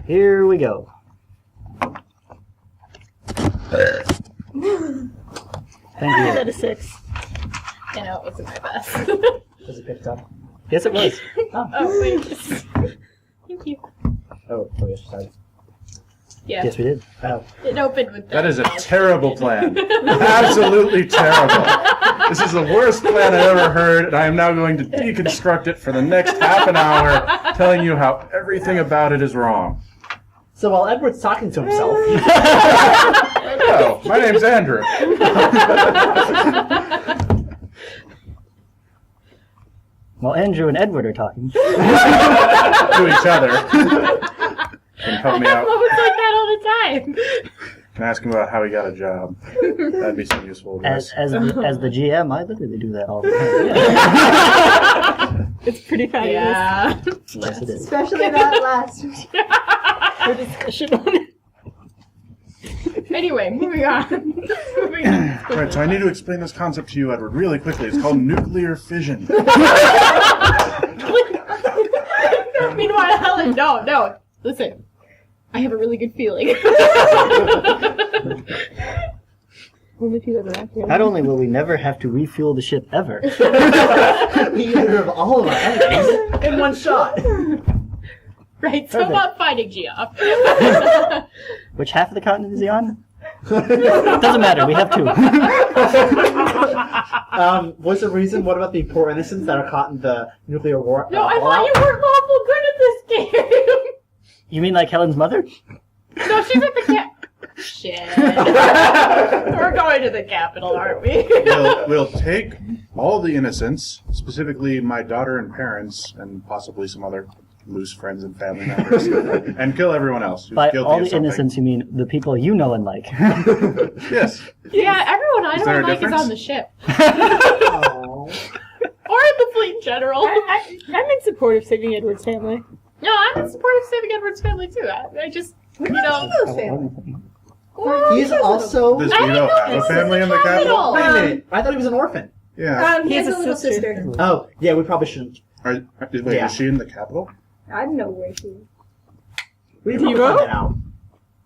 Here we go. Thank you. Out of 6. I know, it wasn't my best. Was it picked up? Yes, it was. Oh, wait. Thank you. Oh, yes, sorry. Yeah. Yes, we did. It opened with That is a terrible plan. Absolutely terrible. This is the worst plan I've ever heard, and I am now going to deconstruct it for the next half an hour, telling you how everything about it is wrong. So while Edward's talking to himself... Hello, my name's Andrew. Well, Andrew and Edward are talking. To each other. Can help me I have out. moments like that all the time. And ask him about how he got a job. That'd be some useful advice. As the GM, I literally do that all the time. It's pretty fabulous. Yeah. Yes, it is. Especially that last week. For discussion on it. Anyway, moving on. Right, so I need to explain this concept to you, Edward, really quickly. It's called nuclear fission. Meanwhile, Helen, no. Listen, I have a really good feeling. Only people that are accurate. Not only will we never have to refuel the ship ever, we get rid of all of our enemies in one shot. Right, so Perfect. about fighting Geoff. which half of the continent is he on? Doesn't matter, we have 2. What's the reason? What about the poor innocents that are caught in the nuclear war? No, I thought you weren't lawful good at this game. You mean like Helen's mother? No, she's at the cap. Shit. We're going to the capital, aren't we? We'll take all the innocents, specifically my daughter and parents, and possibly some other loose friends and family members, and kill everyone else who's By guilty all of the something. innocents, you mean the people you know and like. Yes. Yeah, everyone I Is know there and a like is difference? on the ship. Aww. Or in the fleet in general. I'm in support of saving Edward's family. No, I'm in support of saving Edward's family too. I just, you know. Those family. He's also... Does I Vito didn't know have a this family is in the capital? Wait a minute. I thought he was an orphan. Yeah. He has has a a little sister. sister. Oh, yeah, we probably shouldn't. Wait, Yeah. is she in the capital? I don't know where she is. We can probably find that out.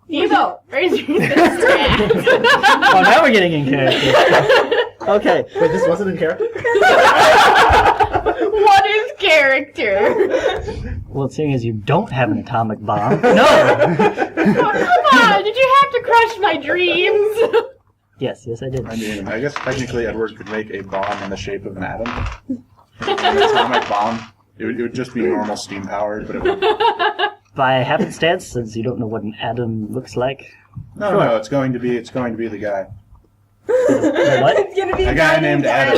Evo, raise your sister. Oh, now we're getting in character. Okay. Wait, this wasn't in character? What is character? Well, seeing as you don't have an atomic bomb. No! Oh, come on, did you have to crush my dreams? Yes, I did. I mean, I guess technically Edward could make a bomb in the shape of an atom. An atomic bomb. It would just be normal steam powered, but it would... By happenstance, since you don't know what an atom looks like. No, it's going to be the guy. The what? It's gonna be A guy named Adam.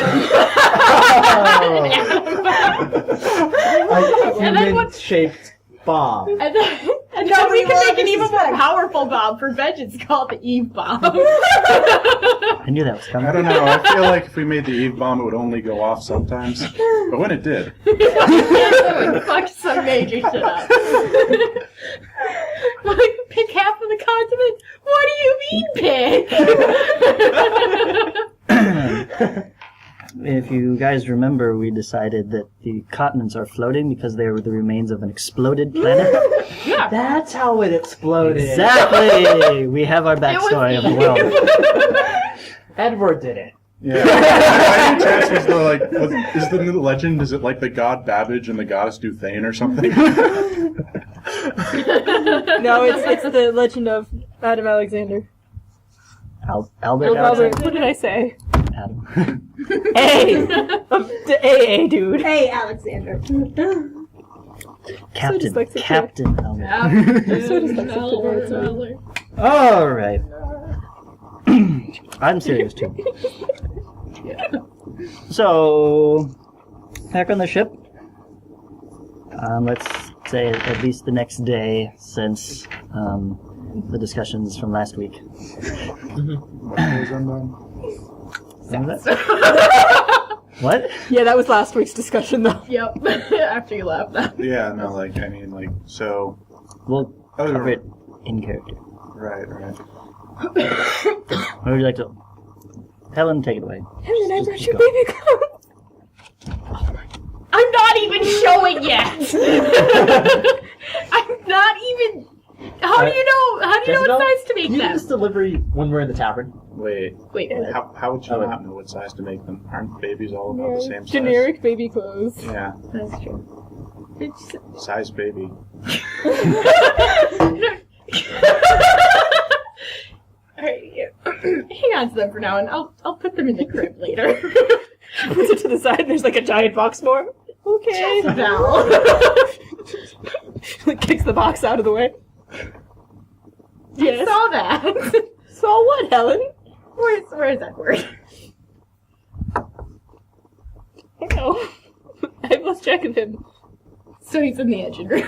A And then what- human-shaped bomb. And then we can make an even more powerful bomb for vengeance called the Eve Bomb. I knew that was coming. I don't know. I feel like if we made the Eve bomb, it would only go off sometimes. But when it did, Fuck some major shit up. Like, pick half of the continent? What do you mean, pick? If you guys remember, we decided that the continents are floating because they were the remains of an exploded planet. Yeah. That's how it exploded. Exactly! We have our backstory of the world. Edward did it. yeah. My chance was is the new legend? Is it like the god Babbage and the goddess Duthane or something? No, it's the legend of Adam Alexander. Albert Albert, what did I say? Adam. A! The AA dude. Hey, Alexander. Captain. dyslexic, Captain Albert. So dyslexic today, All right. I'm serious too. So, back on the ship. Let's say at least the next day, since the discussions from last week. What was that? What? Yeah, that was last week's discussion though. Yep. After you left. Yeah, no, so... We'll Oh, cover it in character. Right. What would you like to... Helen, take it away. And then I Just brought keep your going. baby clothes. I'm not even showing yet! I'm not even... How do you know? How do you know Jezebel, what size to make can you do them? this delivery when we're in the tavern? Wait, Wait, how would you Oh, wait. not know what size to make them? Aren't babies all about the same size? Generic baby clothes. Yeah, that's true. size baby. Alright, yeah. Hang on to them for now, and I'll put them in the crib later. Puts it to the side. There's like a giant box more. Okay. Val. Like kicks the box out of the way. Yes. Saw that. So what, Helen? Where's Edward? I know. I've lost track of him. So he's in the engine room.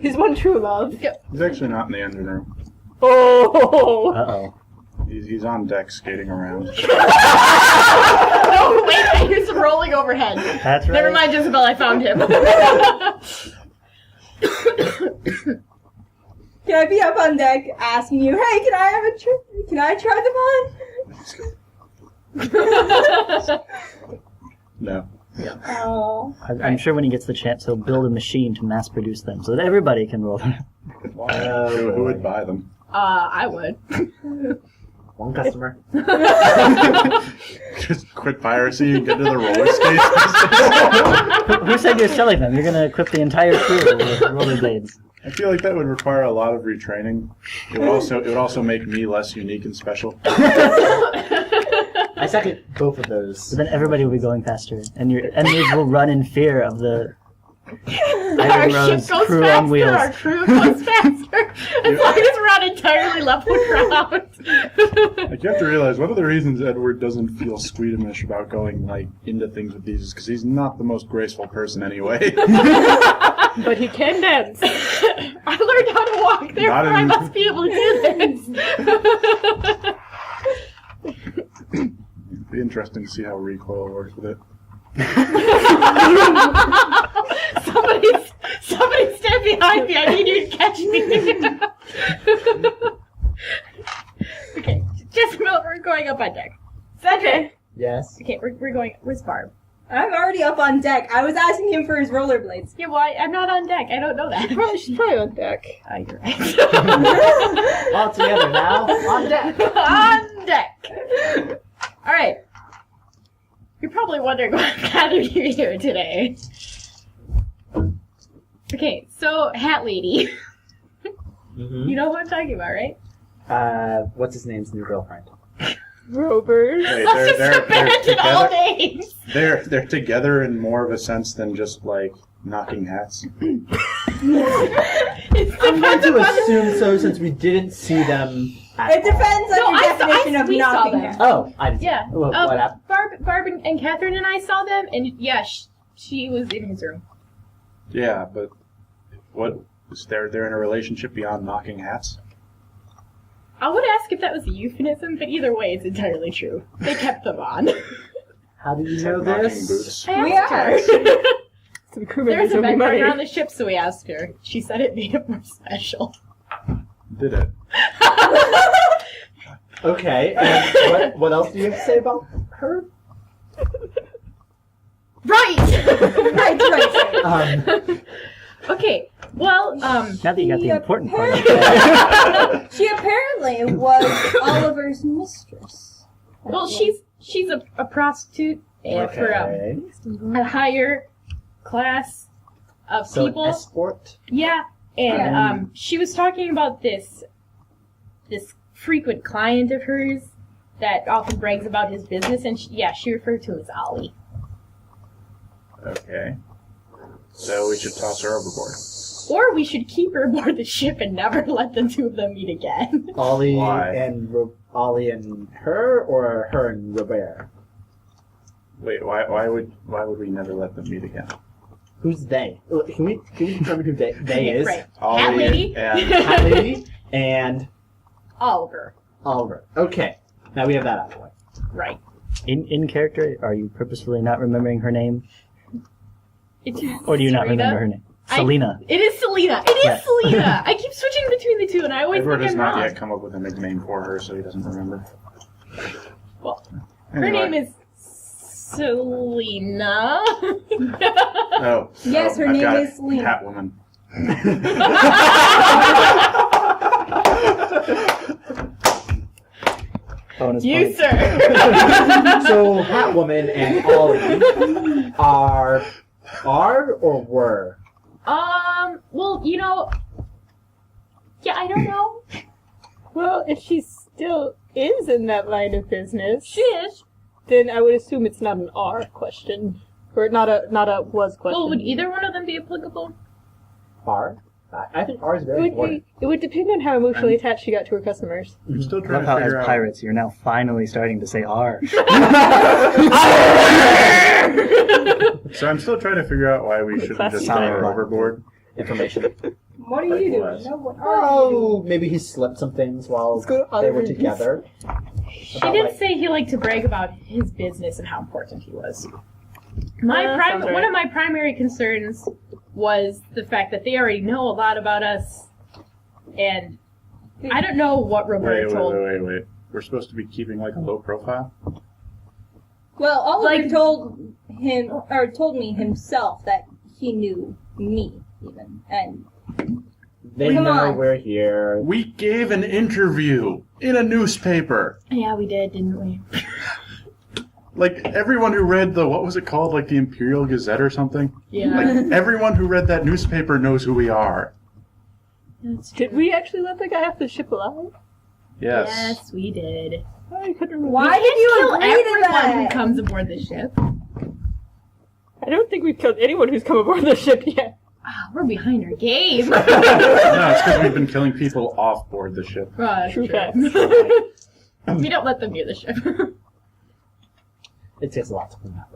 His one true love. He's actually not in the engine room. Oh. Uh-oh. He's on deck skating around. Oh wait, I hear some rolling overhead. That's right. Never mind, Jezebel, I found him. Can I be up on deck asking you, hey, can I have a can I try them on? No. Oh. I'm sure when he gets the chance, he'll build a machine to mass produce them so that everybody can roll them. Who would buy them? I would. One customer. Just quit piracy and get to the roller skates. Who said you're selling them? You're going to equip the entire crew with rollerblades. I feel like that would require a lot of retraining. It would also make me less unique and special. I second both of those. So then everybody will be going faster, and your enemies will run in fear of the Our Iron ship Rose goes crew faster, on wheels. our crew goes faster. As long as we're on entirely level ground. Like, you have to realize one of the reasons Edward doesn't feel squeamish about going like into things with these is because he's not the most graceful person anyway. But he can dance. I learned how to walk, therefore I must be able to do this. It'd be interesting to see how recoil works with it. Somebody stand behind me. I need you to catch me. Okay, Jezebel, we're going up on deck. Cedric. Yes. Okay, we're going. Where's Barb? I'm already up on deck. I was asking him for his rollerblades. Yeah, well, I'm not on deck. I don't know that. She's probably on deck. Oh, you're right. All together now. On deck. On deck. All right. You're probably wondering what gathered you here today. Okay, so Hat Lady. Mm-hmm. You know who I'm talking about, right? What's his name's new girlfriend? Rovers. Wait, Let's just they're abandon all together. names. They're together in more of a sense than just like knocking hats. It's I'm going to depends upon- assume so since we didn't see them at It depends on No, your definition of we saw knocking them. him. all. Oh, I didn't see Yeah. them. What happened? Barb and Catherine and I saw them, and yeah, she was in his room. Yeah, but what is they're in a relationship beyond knocking hats? I would ask if that was a euphemism, but either way, it's entirely true. They kept them on. How did you It's know like knocking this? boots. I We asked are. her. So the crew There was members a owe me vent money. burner on the ship, so we asked her. She said it made it more special. Did it? Okay, and what else do you have to say about her? Right! Right. Okay, well, Now that you got the He important part of it. She apparently was Oliver's mistress. well, she's a prostitute for a higher class of So people. an escort? Yeah, and she was talking about this frequent client of hers that often brags about his business, and she referred to him as Ollie. Okay. So we should toss her overboard. Or we should keep her aboard the ship and never let the two of them meet again. Ollie Why? and her, or her and Robert? Wait, why would we never let them meet again? Who's they? Can we determine who they is? Right. Ollie Hat Lady and Hat Lady and Oliver. Oliver. Okay, now we have that out of the way. Right. In character, are you purposefully not remembering her name? It's Or do you not Serena. remember her name? I- Selena. It is Selena. It is Yeah. Selena. I keep switching between the two, and I always Edward think has I'm not wrong. yet come up with a nickname for her, so he doesn't remember. Well, her Anyway. name is Selena. Oh. Yes, her I've name got is it. Selena. Catwoman. Bonus You, points. sir. So Catwoman and Ollie are or were? Well, yeah, I don't know. Well, if she still is in that line of business, She is. then I would assume it's not an R question. Or not a was question. Well, would either one of them be applicable? R? I think R is it very would, important. it would depend on how emotionally attached she got to her customers. I'm still I trying love to how, as figure out. pirates, you're now finally starting to say R. So I'm still trying to figure out why we shouldn't just throw her Classified. overboard. Information. What are you doing? No, what are you Oh, maybe he slipped some things while Let's go to they other were reviews. together. She About, did like- say he liked to brag about his business and how important he was. My sounds right. one of my primary concerns was the fact that they already know a lot about us, and I don't know what Roberta told. Wait. We're supposed to be keeping like a low profile? Well, Oliver Like- told me himself that he knew me, even. And They Come know on. we're here. We gave an interview in a newspaper. Yeah, we did, didn't we? Like everyone who read what was it called? Like the Imperial Gazette or something? Yeah. Like everyone who read that newspaper knows who we are. That's true. Did we actually let the guy off the ship alive? Yes. Yes, we did. I couldn't remember. why did Kill you agree to everyone who that? comes aboard the ship. I don't think we've killed anyone who's come aboard the ship yet. Ah, we're behind our game. No, it's because we've been killing people off board the ship. True fact. We don't let them near the ship. It takes a lot to clean up.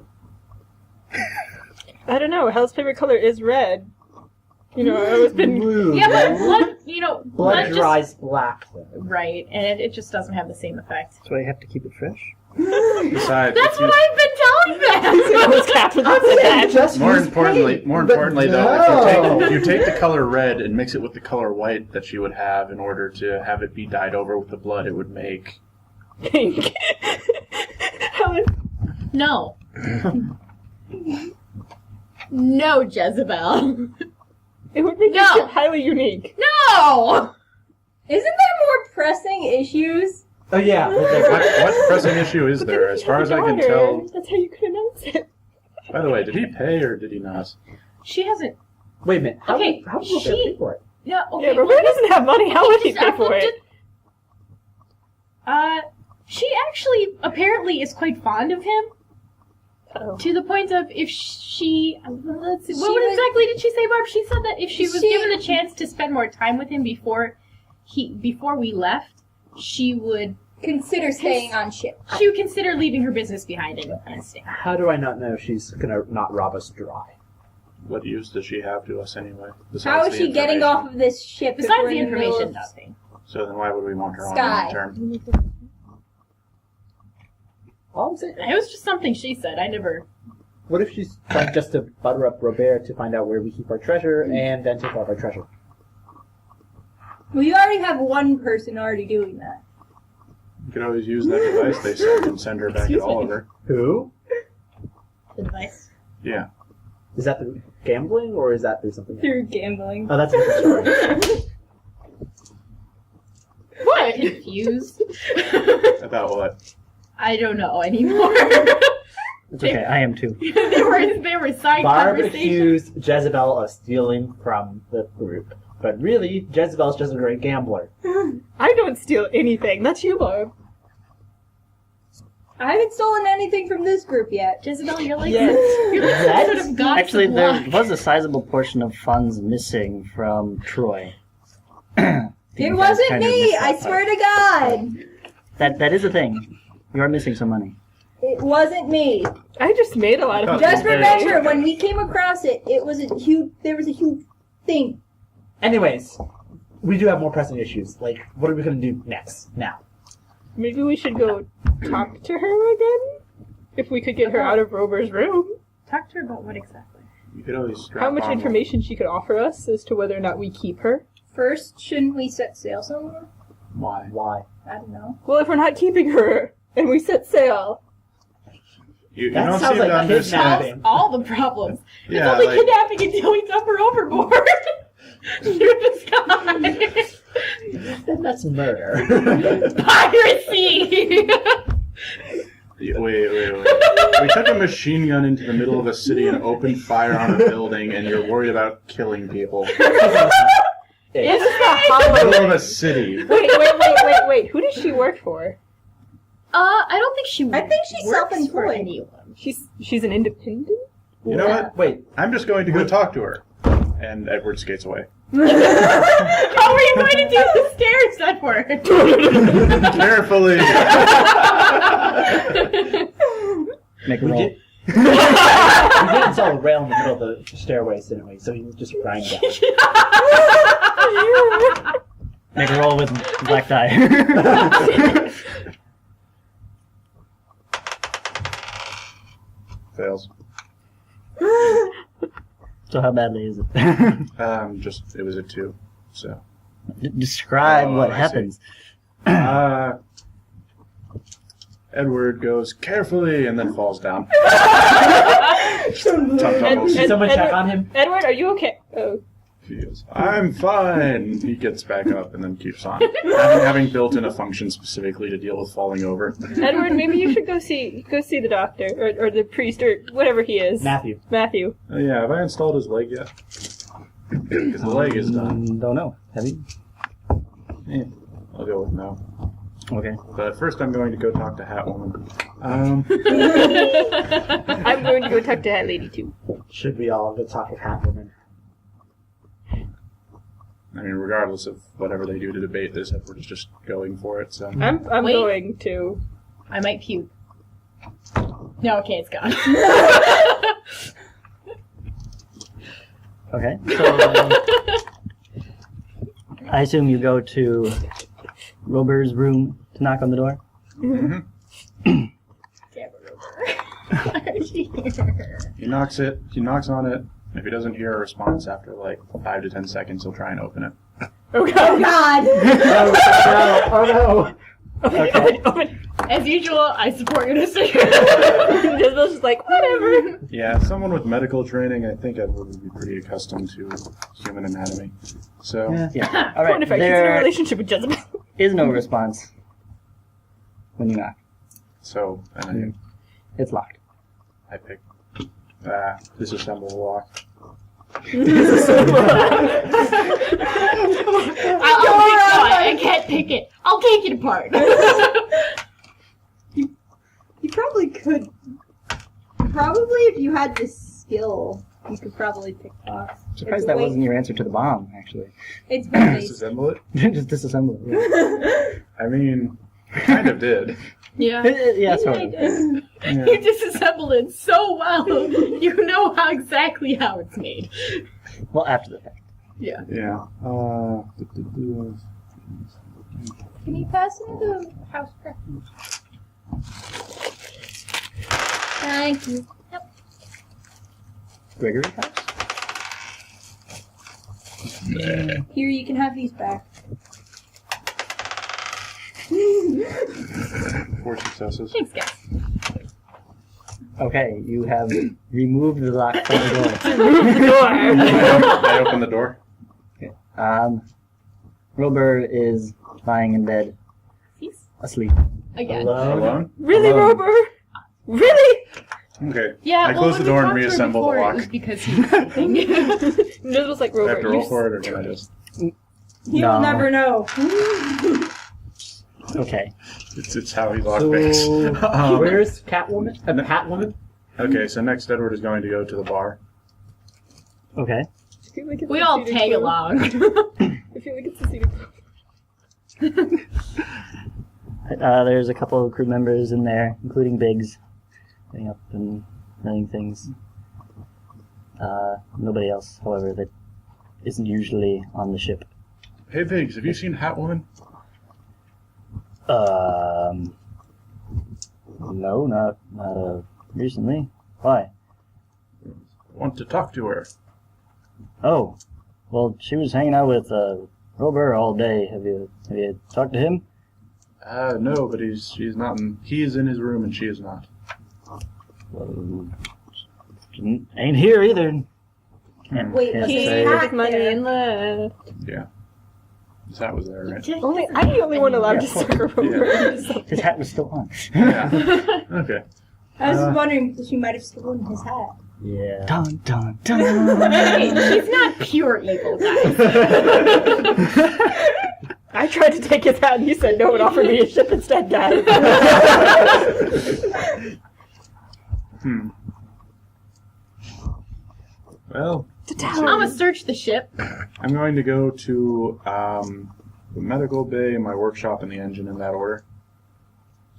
I don't know. Hell's favorite color is red. You know, I've always been. Blue. Yeah, but blood, Blood blood just... dries black. Though. Right, and it just doesn't have the same effect. That's why you have to keep it fresh. Besides, That's if you- what I've been telling them! Those captains said that. more importantly though, if you take the color red and mix it with the color white that she would have in order to have it be dyed over with the blood it would make. Pink. Helen, No. No, Jezebel. it would make No. this ship highly unique. No! Isn't there more pressing issues? Oh yeah. What pressing issue is But there? then As if you far have as a I can daughter, tell. that's how you could announce it. By the way, did he pay or did he not? She hasn't. Wait a minute. How Okay, how will she- pay for it? No, okay. Yeah, Roberta doesn't have money. How would he she's pay for uploaded- it? She actually apparently is quite fond of him. Oh. To the point of if she, let's see, She what was- exactly did she say, Barb? She said that if she was She- given the chance to spend more time with him before we left, she would Consider staying on ship. consider leaving her business behind and staying. How do I not know she's gonna not rob us dry? What use does she have to us anyway? How besides is the she getting information? off of this ship? if Besides we're the in middle information, of- nothing. So then why would we want her on Sky. long term? All I'm saying. It was just something she said. I never. What if she's trying just to butter up Robert to find out where we keep our treasure and then take all of our treasure? Well, you already have one person already doing that. You could always use that device they send and send her back Excuse at me. Oliver. Who? The device. Yeah. Is that through gambling or is that through something else? Through gambling. Oh, that's a different story. What? Confused. About what? I don't know anymore. It's okay, I am too. they were side Barb conversations. accused Jezebel of stealing from the group. But really, Jezebel's just a great gambler. I don't steal anything. That's you, Barb. I haven't stolen anything from this group yet. Jezebel, you're like Yes. you're like some sort of goddess Actually, of there luck. was a sizable portion of funds missing from Troy. It You guys wasn't kind of me, missed I that swear part. to God. That is a thing. You are missing some money. It wasn't me. I just made a lot of Oh, money. Just okay. remember, when we came across it, there was a huge thing. Anyways, we do have more pressing issues. Like, what are we going to do next? Now. Maybe we should go talk to her again? If we could get her out of Rober's room. Talk to her about what exactly. You could always strap How much on information she could offer us as to whether or not we keep her. First, shouldn't we set sail somewhere? Why? Why? I don't know. Well, if we're not keeping her and we set sail, You That don't sounds seem like to understand. kidnapping. All the problems. Yeah, it's only like- kidnapping until we dump her overboard. Shoot this guy. Then that's murder. Piracy. Wait. We took a machine gun into the middle of a city and opened fire on a building, and you're worried about killing people. This is the Middle of a city. Wait. Who does she work for? I don't think she. I think she's works for self-employed. anyone. She's an independent? You know what? Wait, I'm just going to go talk to her. And Edward skates away. How are you going to do the stairs, Edward? Carefully. Make a roll. we didn't install a rail in the middle of the stairways, didn't we? So you can just grind down. Make a roll with black die. Fails. So how badly is it? It was a 2. So. Describe what I see. happens. Edward goes carefully and then falls down. Someone check on him? Edward, are you okay? Oh. He goes, I'm fine. He gets back up and then keeps on. Having built in a function specifically to deal with falling over. Edward, maybe you should go see the doctor or the priest or whatever he is. Matthew. Yeah, have I installed his leg yet? Because the leg is done. Don't know. Have you? Yeah, I'll go with no. Okay. But first I'm going to go talk to Hatwoman. I'm going to go talk to that lady too. Should we all go talk with Hatwoman? I mean, regardless of whatever they do to debate this, Edward is just going for it, so... I'm Wait. going to. I might puke. No, okay, it's gone. Okay. So I assume you go to Rober's room to knock on the door. Damn it, Rover. He knocks on it. If he doesn't hear a response after like 5 to 10 seconds, he'll try and open it. Oh god. Oh no! Okay. As usual, I support your decision. Jezebel's just like, whatever. Yeah, someone with medical training, I think Edward would be pretty accustomed to human anatomy. So, Yeah. All What right. if I consider a There relationship with Jezebel? is no response when you knock. so and It's locked. I pick disassemble the lock. I can't pick it. I'll take it apart. You probably could. Probably, if you had this skill, you could probably pick locks. I'm surprised that wasn't your answer to the bomb, actually. It's based. Disassemble it? Just disassemble it. Yeah. I mean, I kind of did. Yeah. Yeah, sort of. Yeah. You disassembled it so well. You know exactly how it's made. Well, after the fact. Yeah. Yeah. Can you pass me the house crack? Thank you. Gregory's house? Here, you can have these back. 4 successes. Thanks, guys. Okay, you have removed the lock from the door. I open the door. Wilbur is lying in bed, Peace. asleep. Again. Hello? Alone? Really, Alone. Rober? Really? Okay. Yeah, I close when the door we and talked to her reassemble the before, lock. It was because he was sleeping. Jezebel's like, Do I have Rober, to roll for it, or can I just... You'll never know. Okay. It's how he lockpicks. So, where's Catwoman? Catwoman? Okay, so next Edward is going to go to the bar. Okay. I feel like it's We a all seated tag group. along. I feel like it's a seated group. There's a couple of crew members in there, including Biggs, getting up and running things. Nobody else, however, that isn't usually on the ship. Hey, Biggs, have you seen Hatwoman? No, not recently. Why? I want to talk to her. Oh, well, she was hanging out with Robert all day. Have you talked to him? No, but she's not in... He is in his room and she is not. Well, ain't here either. And Wait, his, he He hat took his money there. and left. Yeah. That was there, right? Only I'm the only one allowed to Yeah, of suck her over. his hat was still on. Yeah. Okay. I was wondering if she might have stolen his hat. Yeah. Dun dun dun. Hey, she's not pure evil, guys. I tried to take his hat and he said no and offered me a ship instead, guys. Well, town. I'm gonna search the ship. I'm going to go to the medical bay, my workshop, and the engine in that order.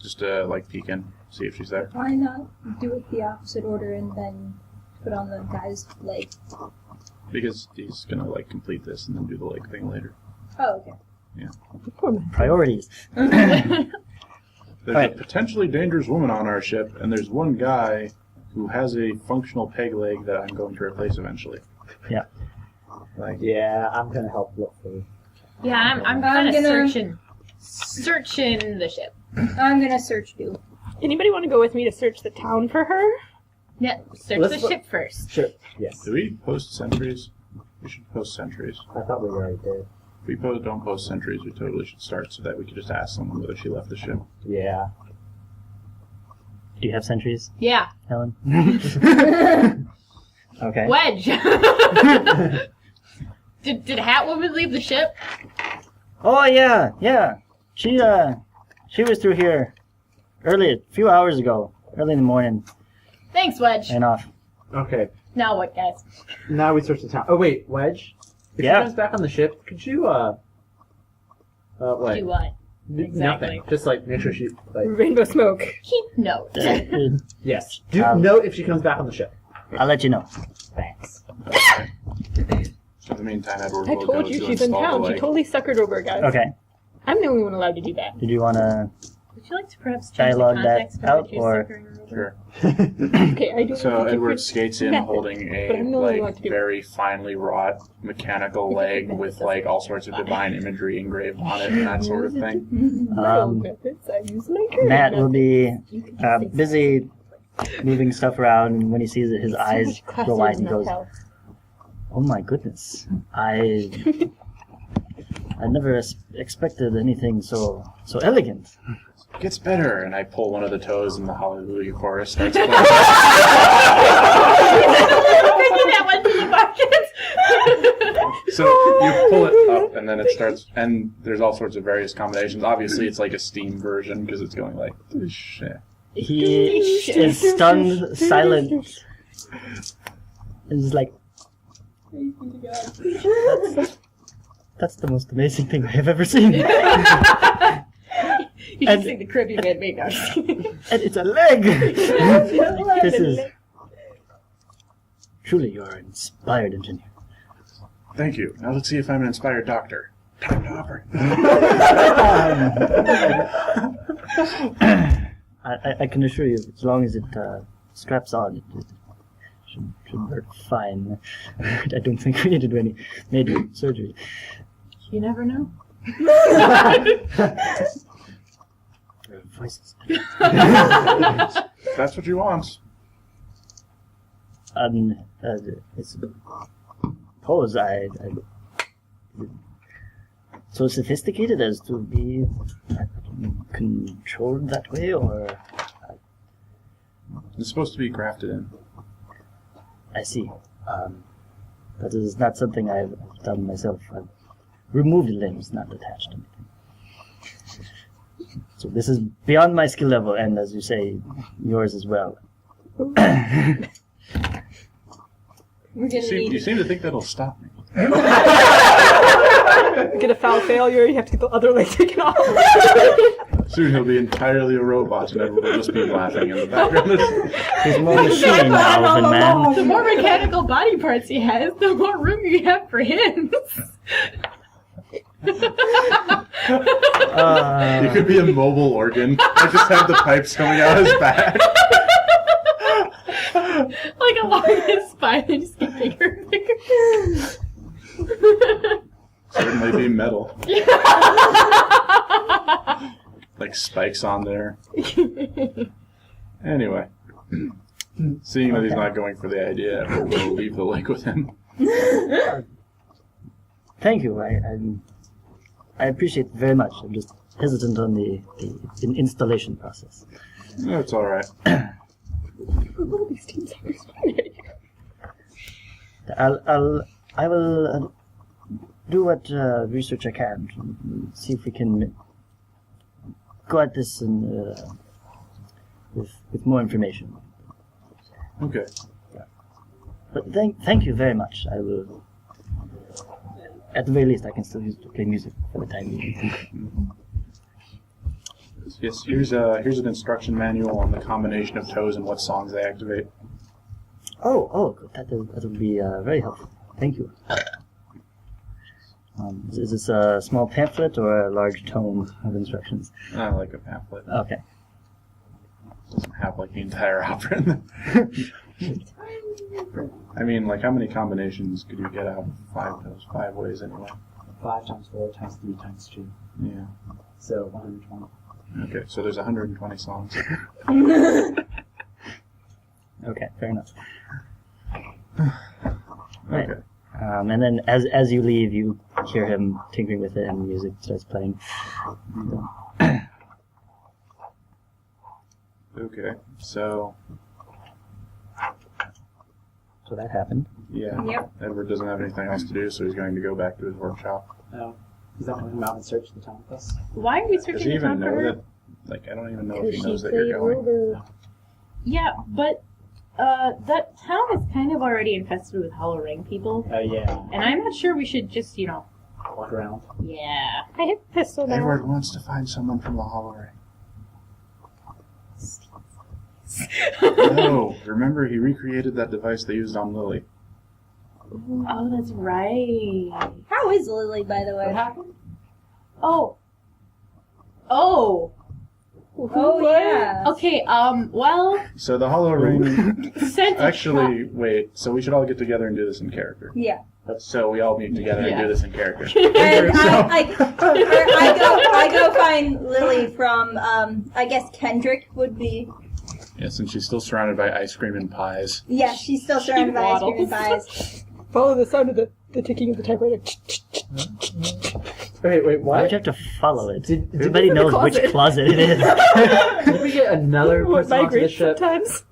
Just to peek in, see if she's there. Why not do it the opposite order and then put on the guy's leg? Because he's gonna complete this and then do the leg thing later. Oh, okay. Priorities. There's Right. a potentially dangerous woman on our ship, and there's one guy who has a functional peg leg that I'm going to replace eventually. Yeah. Yeah, I'm gonna help look for. Yeah, I'm kind of searching the ship. I'm gonna search too. Anybody want to go with me to search the town for her? Yeah, search Let's the look- ship first. Sure. Yes. Do we post sentries? We should post sentries. I thought we already did. If we don't post sentries, we totally should start so that we could just ask someone whether she left the ship. Yeah. Do you have sentries, Yeah, Helen? Okay. Wedge. did Hatwoman leave the ship? Oh yeah. She was through here a few hours ago, early in the morning, Thanks, Wedge. and off. Okay. Now what, guys? Now we search the town. Oh wait, Wedge. If Yeah. she comes back on the ship, could you what? Do what? Nothing. Just make sure she Rainbow smoke. Keep note. yes. Do Um, note if she comes back on the ship. I'll let you know. Thanks. So in the meantime, Edward I will told go you to she's in install town. the She leg. totally suckered over, guys. Okay. I'm the only one allowed to do that. Did you want to? Would you like to perhaps change Dialogue the that context out, of what or- you're suckering over? Sure. Okay, I do. So Edward skates in method, holding but a I'm the only one to do it. very finely wrought mechanical leg with all sorts of divine imagery engraved on it and that sort of thing. My own methods. I use my current Matt will methods. be busy moving stuff around, and when he sees it, his So eyes much classier go wide than and goes, that house. "Oh my goodness! I never expected anything so elegant." It gets better, and I pull one of the toes, and the Hallelujah chorus starts playing. Bringing that one to the market. So you pull it up, and then it starts, and there's all sorts of various combinations. Obviously, it's like a Steam version because it's going like. He is stunned, silent. It's like, that's the most amazing thing I have ever seen. You should sing the Caribbean Man made now. And it's a leg! This is... Truly, you're an inspired engineer. Thank you. Now let's see if I'm an inspired doctor. Time to operate. I can assure you, as long as it straps on, it should work fine. I don't think we need to do any major surgery. You never know. Voices. That's what you want. It's suppose I so sophisticated as to be controlled that way, or It's supposed to be grafted in. I see. That is not something I've done myself. I've removed limbs, not attached anything. So this is beyond my skill level, and as you say, yours as well. We're gonna You seem to think that'll stop me. Get a foul failure, you have to get the other leg taken off. Soon he'll be entirely a robot, and everyone will just be laughing in the background. He's more machine now than man. The more mechanical body parts he has, the more room you have for him. You could be a mobile organ. I just have the pipes coming out his back. Like along his spine, they just get bigger and bigger. Certainly be metal. Like spikes on there. Anyway. Seeing that he's not going for the idea, we'll leave the lake with him. Thank you. I appreciate it very much. I'm just hesitant on the installation process. That's all right. All these teams are responding. I will do what research I can to see if we can go at this with more information. Okay. But thank you very much. I will. At the very least, I can still use it to play music for the time being. Yes, here's an instruction manual on the combination of toes and what songs they activate. Oh, that would be very helpful. Thank you. Is this a small pamphlet or a large tome of instructions? Like a pamphlet. Okay. Doesn't have like the entire opera in there. I mean, like, how many combinations could you get out of 5 toes? 5 ways anyway. 5 times 4 times 3 times 2. Yeah. So 120. Okay, so there's 120 songs. Okay, fair enough. Right. Okay. And then as you leave, you hear him tinkering with it, and the music starts playing. Okay, so that happened. yeah, Yep. Edward doesn't have anything else to do, so he's going to go back to his workshop. No. He's not going to come out and search the town with us. Why are we Does searching he the even town for know her? that? Like, I don't even know if Because he she knows that played you're going. Rover. Yeah, but that town is kind of already infested with hollow ring people, Oh, yeah. and I'm not sure we should just, Walk around. yeah. I have a pistol now. Edward wants to find someone from the Hollow Ring. No, remember he recreated that device they used on Lily. Oh, that's right. How is Lily, by the way? happened? Oh, Oh, yeah. okay. Well, So the Hollow Ring. sent a Actually, wait. So we should all get together and do this in character. Yeah. So we all meet together and Yeah. do this in character. And I go find Lily from, I guess Kendrick would be. Yes, and she's still surrounded by ice cream and pies. Yeah, she's still surrounded by ice cream and waddles. pies. Follow the sound of the ticking of the typewriter. Wait, Why would what? you have to follow it? Did Everybody knows which closet it is. Did we get another What person onto the migrates ship? sometimes.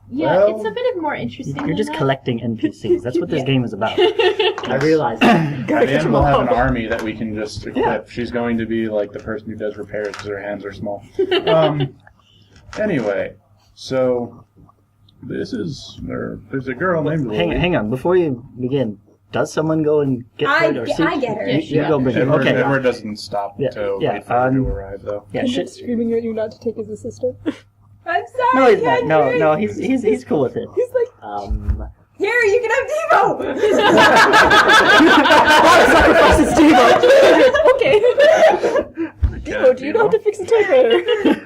Yeah, Well- it's a bit more interesting. You're than just that. collecting NPCs. That's what this game is about. I realized that. Gotta catch And 'em we'll have an all. army that we can just equip. She's going to be like the person who does repairs because her hands are small. Anyway, so there's a girl named Lily. Hang on. Before you begin, does someone go and get her? Or see? I get her. You go bring her. Edward, Okay. Edward doesn't stop Yeah, to yeah, wait for her to arrive, though. Yeah, I'm shit. just screaming at you not to take his assistant. I'm sorry, No, he's not. Kendrick. No, he's cool with it. He's like, Here, you can have Devo! sacrifices Devo! Okay. Devo, do you know how to fix a typewriter? The G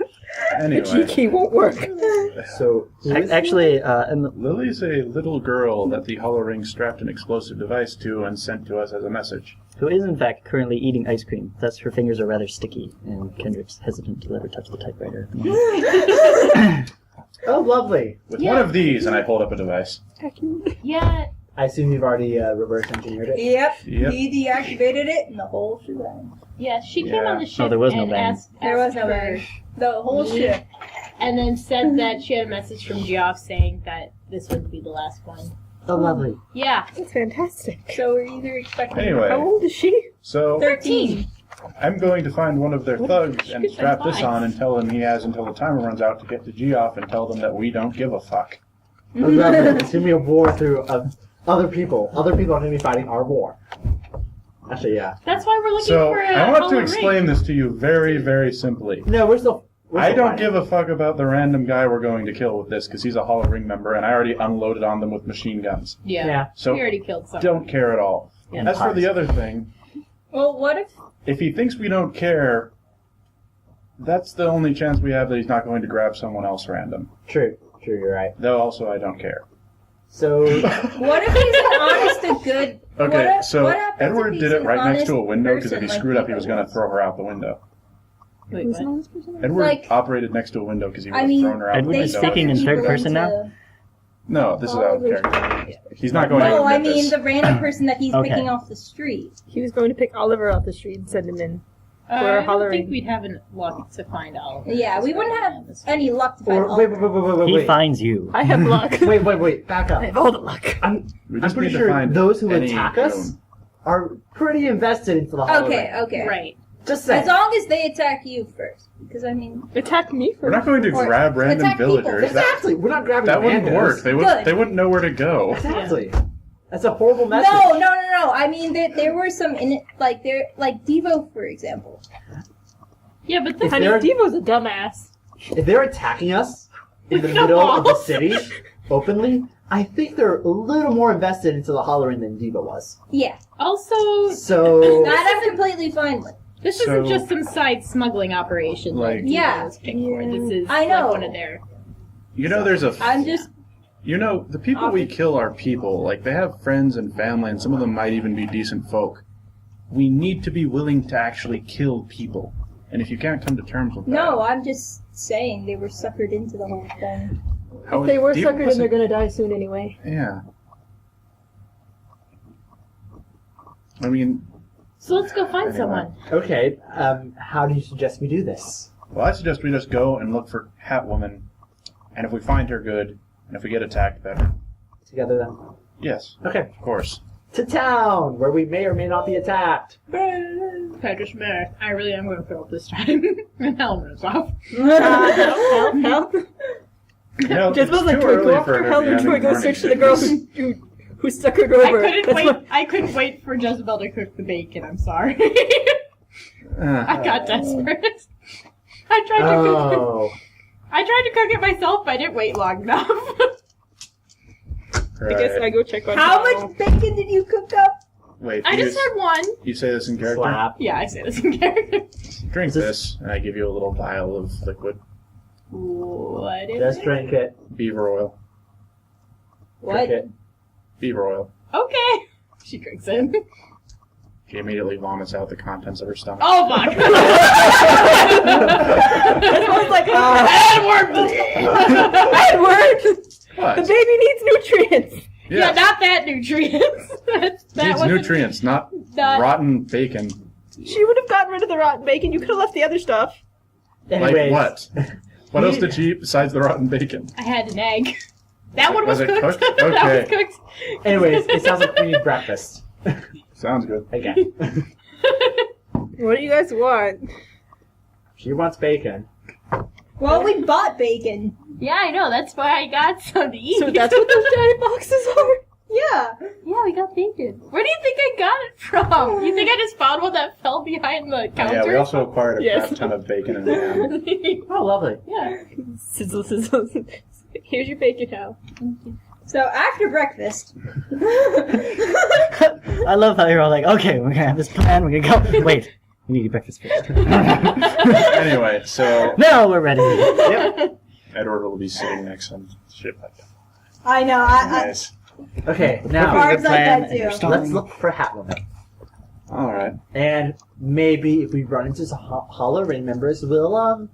Anyway, key won't work. So, Actually, and Lily's a little girl that the Hollow Ring strapped an explosive device to and sent to us as a message. who is in fact currently eating ice cream. Thus, her fingers are rather sticky, and Kendrick's hesitant to let her touch the typewriter. at the moment. oh, lovely. With Yeah. one of these, and I pulled up a device. Yeah, I assume you've already reverse engineered it. Yep. Yep. He deactivated it and the whole shebang. yeah. She came Yeah. on the ship there was no and bang. asked No for- bang. The whole ship. and then said that she had a message from Geoff saying that this would be the last one. Oh, lovely. Yeah, That's fantastic. So we're either expecting Anyway, How old is she? so 13. I'm going to find one of their thugs and could strap send this five. on and tell him he has until the timer runs out to get to Geoff and tell them that we don't give a fuck. Oh, lovely. It's going to be a war through other people. Other people are going to be fighting our war. Actually, yeah. that's why we're looking So for a I want to hollow explain ring. this to you very, very simply. No, we're still I don't fighting. give a fuck about the random guy we're going to kill with this because he's a Hollow Ring member and I already unloaded on them with machine guns. Yeah, Yeah. So we already killed someone. don't care at all. Yeah. As for the other thing, Well, what if... if he thinks we don't care, that's the only chance we have that he's not going to grab someone else random. True, you're right. Though also I don't care. So, What if he's an honest to good... Okay, what if- so what happens Edward if he's did it an right next to a honest window because if he person screwed like up he was Devo going to throw her out the window. Wait, Who's what? on this person? Edward Like- operated next to a window because he would I have mean, thrown her out Edward the is window. speaking in people third person now? into- No, this is out of character. He's not going to No, I admit mean this. the random person that he's Okay. picking off the street. He was going to pick Oliver off the street and send him in. I We're don't hollering. think we'd have luck to find Oliver. Yeah, we wouldn't have any luck to find Or, Oliver. He wait. finds you. I have luck. Wait, back up. I have all the luck. I'm We just pretty need to sure find those who any attack us room. are pretty invested into the Hollow Okay, Ring. okay. Right. Just saying. As long as they attack you first. Because, I mean... Attack me We're first. not going to Or grab random attack people. villagers. That, Exactly. We're not grabbing that wouldn't randos. work. Good. They wouldn't know where to go. Exactly. That's a horrible message. No. I mean, there were some in it, like Devo, for example. Yeah, but the Honey, they're- Devo's a dumbass. If they're attacking us in the middle of the city, openly, I think they're a little more invested into the Hollow Ring than Diva was. Yeah. also, So, That I'm completely fine with. this So- isn't just some side smuggling operation. Like- Yeah. was picked for. This is I know. like one of their. You know, there's a. I'm just... You know, the people we kill are people. Like, they have friends and family, and some of them might even be decent folk. We need to be willing to actually kill people. And if you can't come to terms with that... No, I'm just saying they were suckered into the whole thing. how If they were Diva suckered and wasn't- they're gonna die soon anyway. Yeah. I mean, So let's go find Anyway. someone. okay, how do you suggest we do this? well, I suggest we just go and look for Catwoman, and if we find her, good, and if we get attacked, better. Together then? Yes, Okay. of course. To town, where we may or may not be attacked. Petrus Mare. I really am going to throw up this time. And helmet's off. Help. No, Just it's was like, too do I early go after for Hell her or to do I be go having search for the morning girl who suckered I over? couldn't That's wait. what- I couldn't wait for Jezebel to cook the bacon. I'm sorry. I got desperate. I tried to cook. Oh. I tried to cook it myself, but I didn't wait long enough. I guess I go check on How Hal. much bacon did you cook up? Wait, I just had one. you say this in character? Slap. Yeah, I say this in character. Drink Is this- this, and I give you a little vial of liquid What is Just it? drink it. beaver oil. What? Drink it. Beaver oil. Okay. She drinks it. She immediately vomits out the contents of her stomach. Oh fuck! I was like, Edward! Edward! What? The baby needs nutrients. Yeah, not that nutrients. that Needs wasn't- nutrients, not Not- rotten bacon. She would have gotten rid of the rotten bacon. You could have left the other stuff. Anyways, Like what? What else did she eat besides the rotten bacon? I had an egg. That one was Was it cooked. cooked? that Okay. was cooked. Anyways, it sounds like we need breakfast. Sounds good. Again. What do you guys want? She wants bacon. Well, we bought bacon. Yeah, I know. That's why I got some to eat. So that's what those giant boxes are? Yeah. Yeah, we got bacon. Where do you think I got it from? You think I just found one that fell behind the counter? Yeah, we also acquired a Yes. crap ton of bacon and ham. Oh, lovely. Yeah. Sizzle, sizzle. Here's your bacon, Hal. So after breakfast, I love how you're all like, okay, we're gonna have this plan, we're gonna go. Wait, we need to eat breakfast first. Anyway, so No, we're ready. Yep. Edward will be sitting next on ship like that. I know. I Nice. Okay, Perfect now Barb's like plan, that and you're too. stalling. let's look for Hatwoman. All right. And maybe if we run into some Hollow Ring members, we'll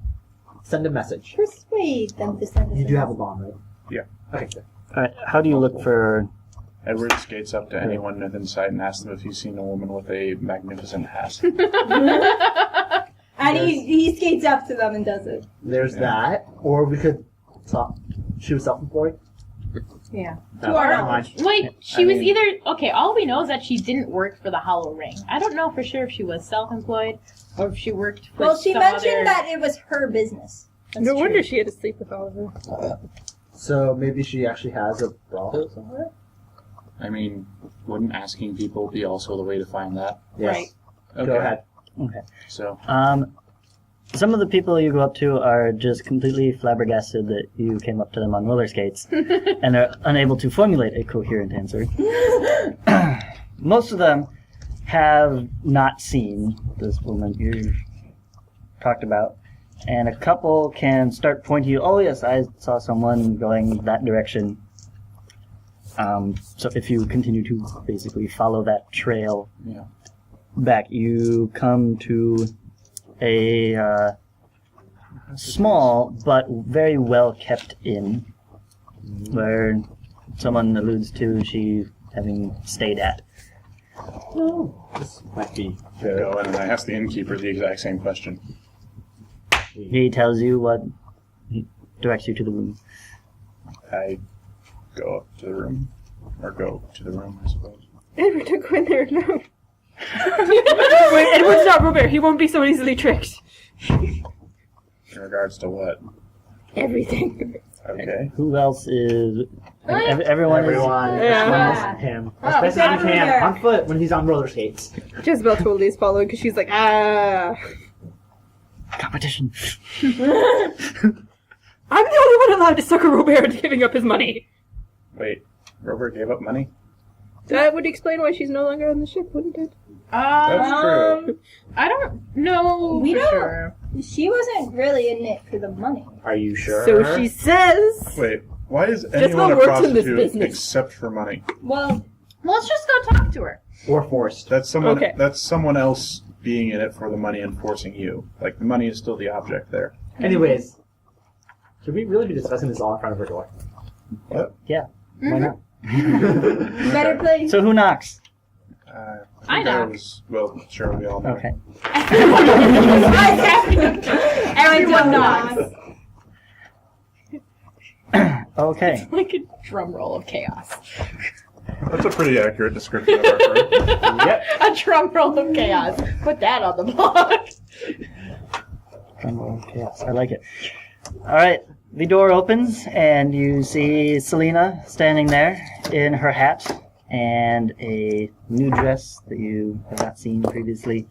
send a message. persuade them to send us. You do have a bomb, right? Yeah. Okay, good. Alright, how do you look for... Edward skates up to anyone within sight and asks them if he's seen a woman with a magnificent hat. And he skates up to them and does it. There's that. Or we could she was self-employed. Yeah. No, our never mind. Wait, she I was mean- either... Okay, all we know is that she didn't work for the Hollow Ring. I don't know for sure if she was self-employed or if she worked for Well, she some mentioned other... that it was her business. That's No true. wonder she had to sleep with Oliver. So maybe she actually has a brothel somewhere? I mean, wouldn't asking people be also the way to find that? Yes. Right. Okay. Go ahead. Okay. So, Some of the people you go up to are just completely flabbergasted that you came up to them on roller skates and are unable to formulate a coherent answer. Most of them have not seen this woman you talked about, and a couple can start pointing you, oh yes, I saw someone going that direction. So if you continue to basically follow that trail yeah. back, you come to a small but very well kept inn where someone alludes to she having stayed at. Oh, this might be I fair. go in and I ask the innkeeper the exact same question. He tells you what. He directs you to the room. I go up to the room. Or go to the room, I suppose. Edward, don't go in there, no. Wait, Edward's not Robert. He won't be so easily tricked. In regards to what? Everything. Okay. Who else is? Everyone is. Yeah. Him. Oh, Especially Edward him there. on foot when he's on roller skates. Jezebel totally is following because she's like, ah. Competition. I'm the only one allowed to sucker Robert into giving up his money. Wait, Robert gave up money? That would explain why she's no longer on the ship, wouldn't it? That's true. I don't know We for don't- sure. She wasn't really in it for the money. Are you sure? So she says. Wait, why is Jezebel anyone a works in this prostitute business. except for money? Well, Let's just go talk to her. Or forced. That's someone. Okay. That's someone else being in it for the money and forcing you. Like the money is still the object there. Anyways, should we really be discussing this all in front of her door? Yeah. Why not? better place. So who knocks? I knock. Well, sure, we all know. Okay. Everyone knocks. Okay. Like a drum roll of chaos. That's a pretty accurate description of our group. Yep. A drum roll of chaos. Put that on the blog. Chaos. I like it. All right. The door opens and you see Selena standing there in her hat and a new dress that you have not seen previously.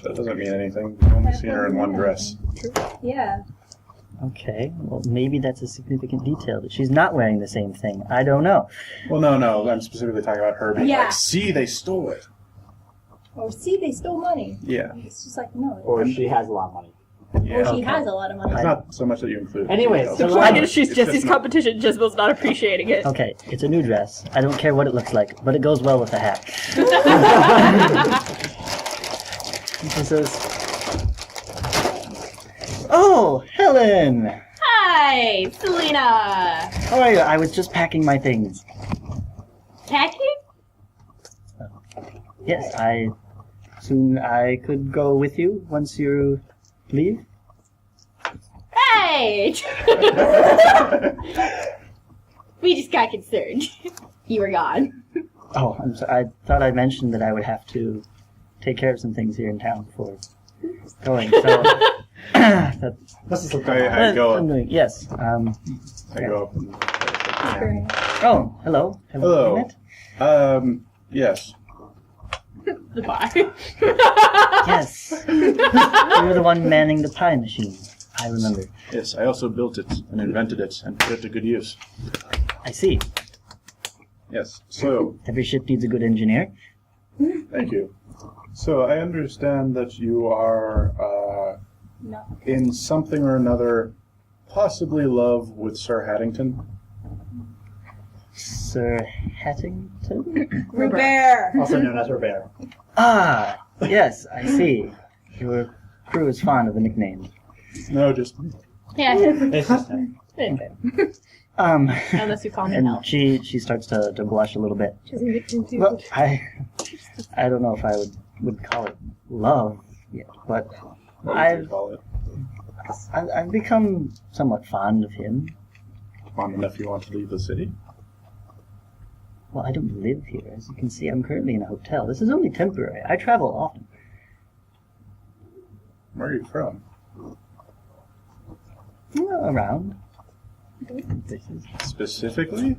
That doesn't mean anything. We've only seen her in one dress. Yeah. Okay. Well, maybe that's a significant detail that she's not wearing the same thing. I don't know. Well, no. I'm specifically talking about her being Yeah. like, see, they stole it. Or see, they stole money. Yeah. It's just like, no. Or she has a lot of money. Yeah. Or she Okay. has a lot of money. It's not so much that you include. Anyways, details. so The Wow. point is she's It's Jesse's just not- competition. Jezebel's not appreciating it. Okay. It's a new dress. I don't care what it looks like, but it goes well with the hat. She says, "Oh, Helen! Hi, Selena. How are you? I was just packing my things. Packing? Yes, I could go with you once you leave." Hey! We just got concerned. You were gone. Oh, I'm sorry. I thought I mentioned that I would have to take care of some things here in town before going. So that's Let's just look I at go I'm up. doing. Yes. I go up. And, Oh, hello. Have we Hello. met? Yes. The pie. Yes. You were the one manning the pie machine. I remember. Yes, I also built it and invented it and put it to good use. I see. Yes. So, Every ship needs a good engineer. thank you. So, I understand that you are No. in something or another, possibly love with Sir Haddington. Sir Hattington? Robert. Also known as Robert. Ah, yes, I see. Your crew is fond of the nickname. No, just Yeah. It's just him. Unless you call me And Hell. she starts to blush a little bit. Well, I don't know if I would call it love yet, but what would you call it? I've become somewhat fond of him. Fond enough you want to leave the city? Well, I don't live here. As you can see, I'm currently in a hotel. This is only temporary. I travel often. Where are you from? Around. Specifically?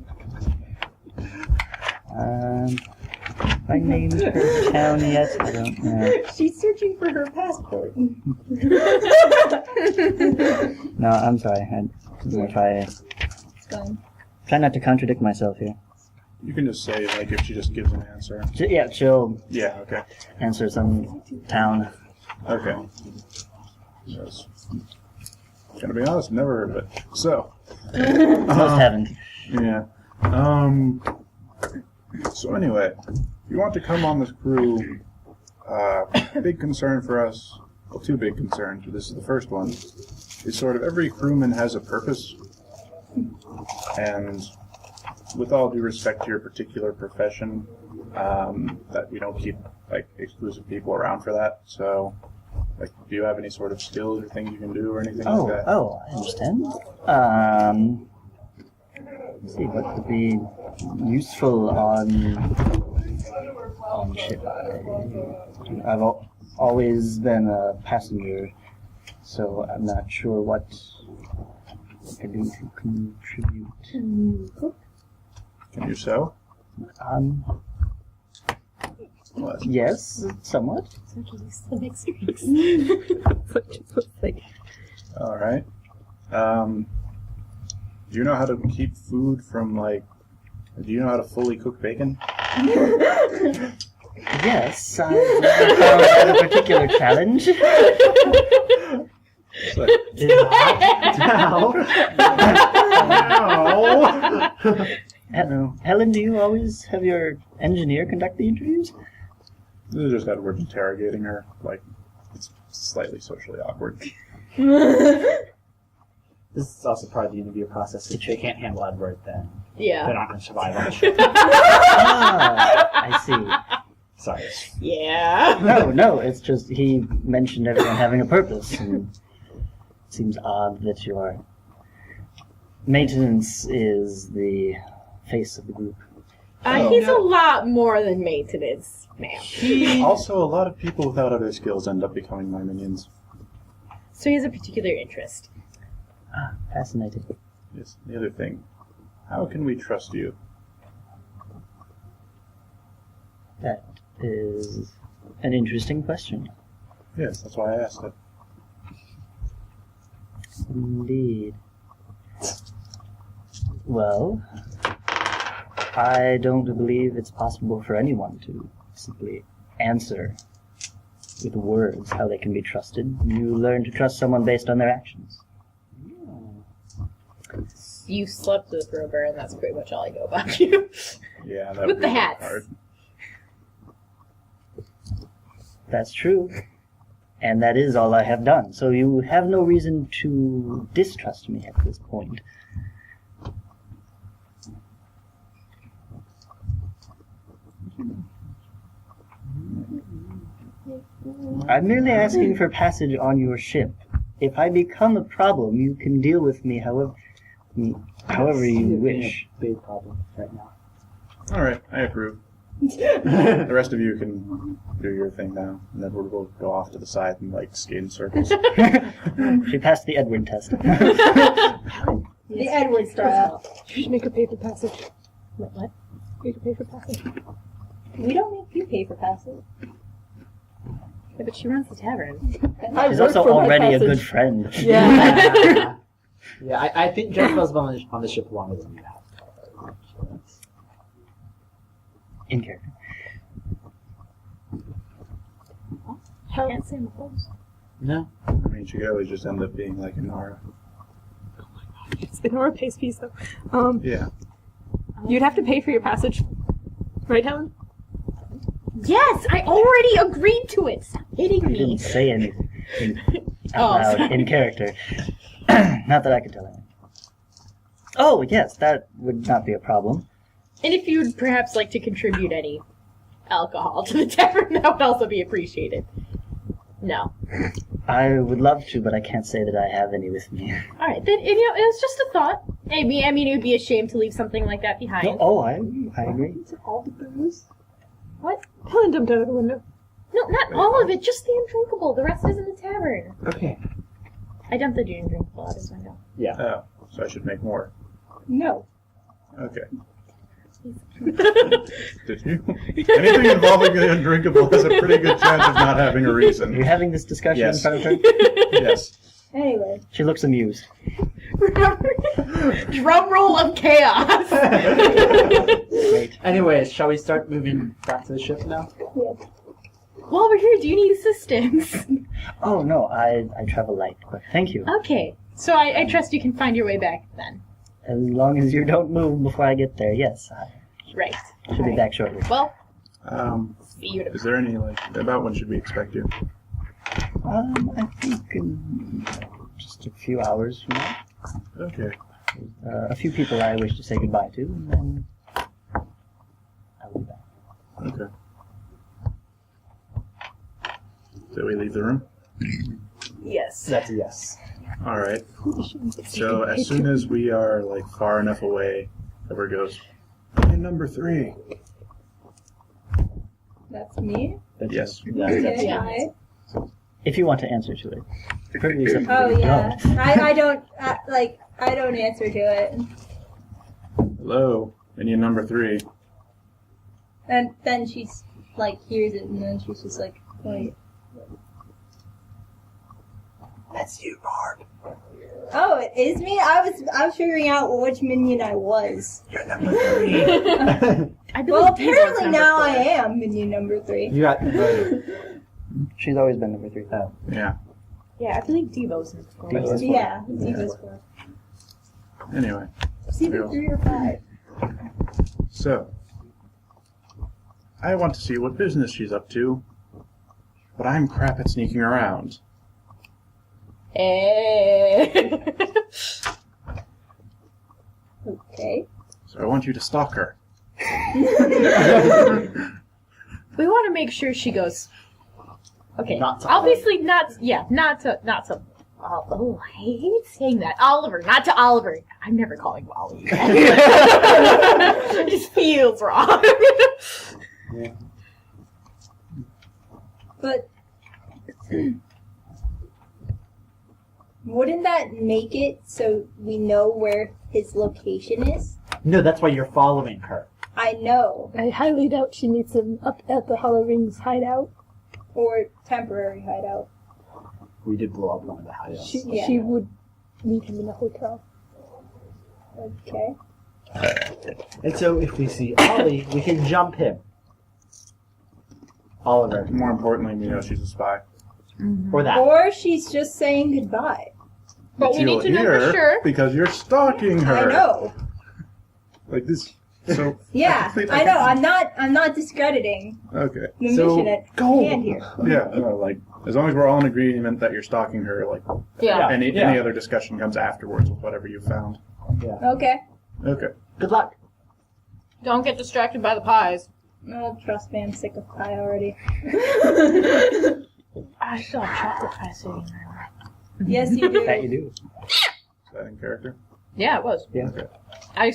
My name's per town yet. I don't know. She's searching for her passport. No, I'm sorry. I'm gonna It's gone. try not to contradict myself here. You can just say, like, if she just gives an answer. Yeah, she'll Yeah, okay. answer some town. Okay. Yes. Gonna be honest, never heard of it. So, Most haven't. yeah. So anyway, you want to come on this crew, big concern for us, well, two big concerns, but this is the first one, is sort of every crewman has a purpose, and with all due respect to your particular profession, that we don't keep like exclusive people around for that. So, like, do you have any sort of skills or things you can do or anything like that? Oh, I understand. Let's see, what would be useful on ship? I've always been a passenger, so I'm not sure what I can do to contribute. Can you sew? What? Yes, somewhat. All right. Do you know how to keep food from like? Do you know how to fully cook bacon? Yes, I've never found that a particular challenge. It's like, Helen, do you always have your engineer conduct the interviews? this is just Edward interrogating her. Like, it's slightly socially awkward. This is also part of the interview process. If they can't handle Edward, then they're Yeah. not going to survive on the ship. I see. Sorry. Yeah. No, it's just he mentioned everyone having a purpose, and it seems odd that your maintenance is the face of the group. He's a lot more than maintenance, ma'am. Also, a lot of people without other skills end up becoming my minions. So he has a particular interest. Ah, fascinating. Yes. The other thing, how can we trust you? That is an interesting question. Yes, that's why I asked it. Indeed. Well, I don't believe it's possible for anyone to simply answer with words how they can be trusted. You learn to trust someone based on their actions. You slept with Rover, and that's pretty much all I know about you. Yeah, that With would the be hats. hard. That's true. And that is all I have done. So you have no reason to distrust me at this point. I'm merely asking for passage on your ship. If I become a problem, you can deal with me however you wish. Big problem right now. All right, I approve. The rest of you can do your thing now, and then we'll go off to the side and like skate in circles. She passed the Edward test. The Edward style. You should make her pay for passage. What? You should pay for passage. We don't make you pay for passes. Yeah, but she runs the tavern. She's also already a good friend. Yeah. Yeah, I think Jessica's been on the ship longer than you have. In character. Can't say I'm opposed. No. I mean, she could always just end up being like Inara. It's Nora pays fees, though. Yeah. You'd have to pay for your passage. Right, Helen? Yes, I already agreed to it. Stop hitting You me. didn't say anything out Oh, loud sorry. in character. Not that I could tell anything. Oh, yes, that would not be a problem. And if you'd perhaps like to contribute any alcohol to the tavern, that would also be appreciated. No. I would love to, but I can't say that I have any with me. All right, then it was just a thought. I mean, it would be a shame to leave something like that behind. No, oh, I agree. All the booze? What? Helen dumped out of the window. No, not all of it. Just the undrinkable. The rest is in the tavern. Okay. I dumped the undrinkable out his window. Yeah. Oh, so I should make more. No. Okay. Did you? Anything involving the undrinkable has a pretty good chance of not having a reason. You're having this discussion Yes. in front of her? Yes. Anyway. She looks amused. Drum roll of chaos. Great. Anyways, shall we start moving back to the ship now? While we're here, do you need assistance? Oh, no, I travel light. But thank you. Okay, so I trust you can find your way back then. As long as you don't move before I get there, yes. I Right. should be back shortly. Well, Is see you tomorrow. there any like about when should we expect you? I think in just a few hours from now. Okay. A few people I wish to say goodbye to, and then I'll be back. Okay. So we leave the room? Yes. That's a yes. Alright. So as soon as we are like far enough away, Ever goes, "And number 3." That's me. Yes. Okay, hi. If you want to answer to it. Perfectly acceptable. Oh If you yeah. don't. I don't I don't answer to it. Hello, Indian number 3. And then she's like hears it, and then she's just like, wait. That's you, Barb. Oh, it is me. I was figuring out which minion I was. You're number 3. I believe Well, Devo's apparently number now 4. I am minion number 3. You got. She's always been number 3. Oh. Yeah. Yeah, I believe Devo's number 4. Devo's Yeah, Diva's 4. Anyway, It's either 3 or 5. so I want to see what business she's up to, but I'm crap at sneaking around. Okay. So I want you to stalk her. We want to make sure she goes. Okay, Not to obviously not. Yeah, not to. Oh, I hate saying that. Oliver, not to Oliver. I'm never calling him Oliver. It just feels wrong. But wouldn't that make it so we know where his location is? No, that's why you're following her. I know. I highly doubt she meets him up at the Hollow Rings hideout. Or temporary hideout. We did blow up one of the hideouts. Yeah. She would meet him in a hotel. Okay. And so if we see Ollie, we can jump him. Oliver. More importantly, we know she's a spy. Or that. Or she's just saying goodbye. But we You'll need to know for hear sure. because you're stalking her. I know. Like this. So Yeah, I know. I'm not discrediting Okay. the So, mission at go. hand here. Yeah. Like as long as we're all in agreement that you're stalking her, like Yeah. any Yeah. other discussion comes afterwards with whatever you found. Okay. Okay. Good luck. Don't get distracted by the pies. Oh, trust me, I'm sick of pie already. I still have chocolate pie sitting there. Yes, you That you do. do. Is that in character? Yeah, it was. Yeah. Okay. I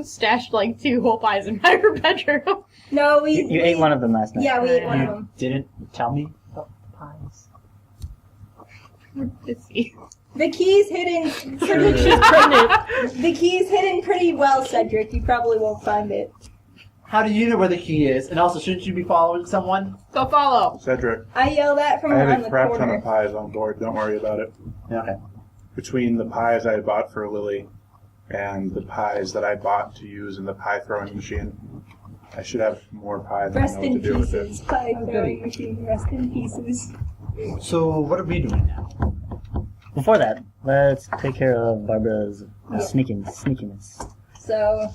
stashed like 2 whole pies in my bedroom. No, we. You ate one of them last night. Yeah, we ate one of them. Didn't tell me about the pies. Let's see. The key's hidden. The key's hidden pretty well, Cedric. You probably won't find it. How do you know where the key is? And also, shouldn't you be following someone? Go follow. Cedric, I yelled at from I have around a the crap ton corner. of pies on board. Don't worry about it. Okay. Between the pies I bought for Lily and the pies that I bought to use in the pie throwing machine, I should have more pie than I Rest know what in to do with pieces. it. Pie Oh, throwing goody. machine. Rest in pieces. So, what are we doing now? Before that, let's take care of Barbara's sneakiness. So,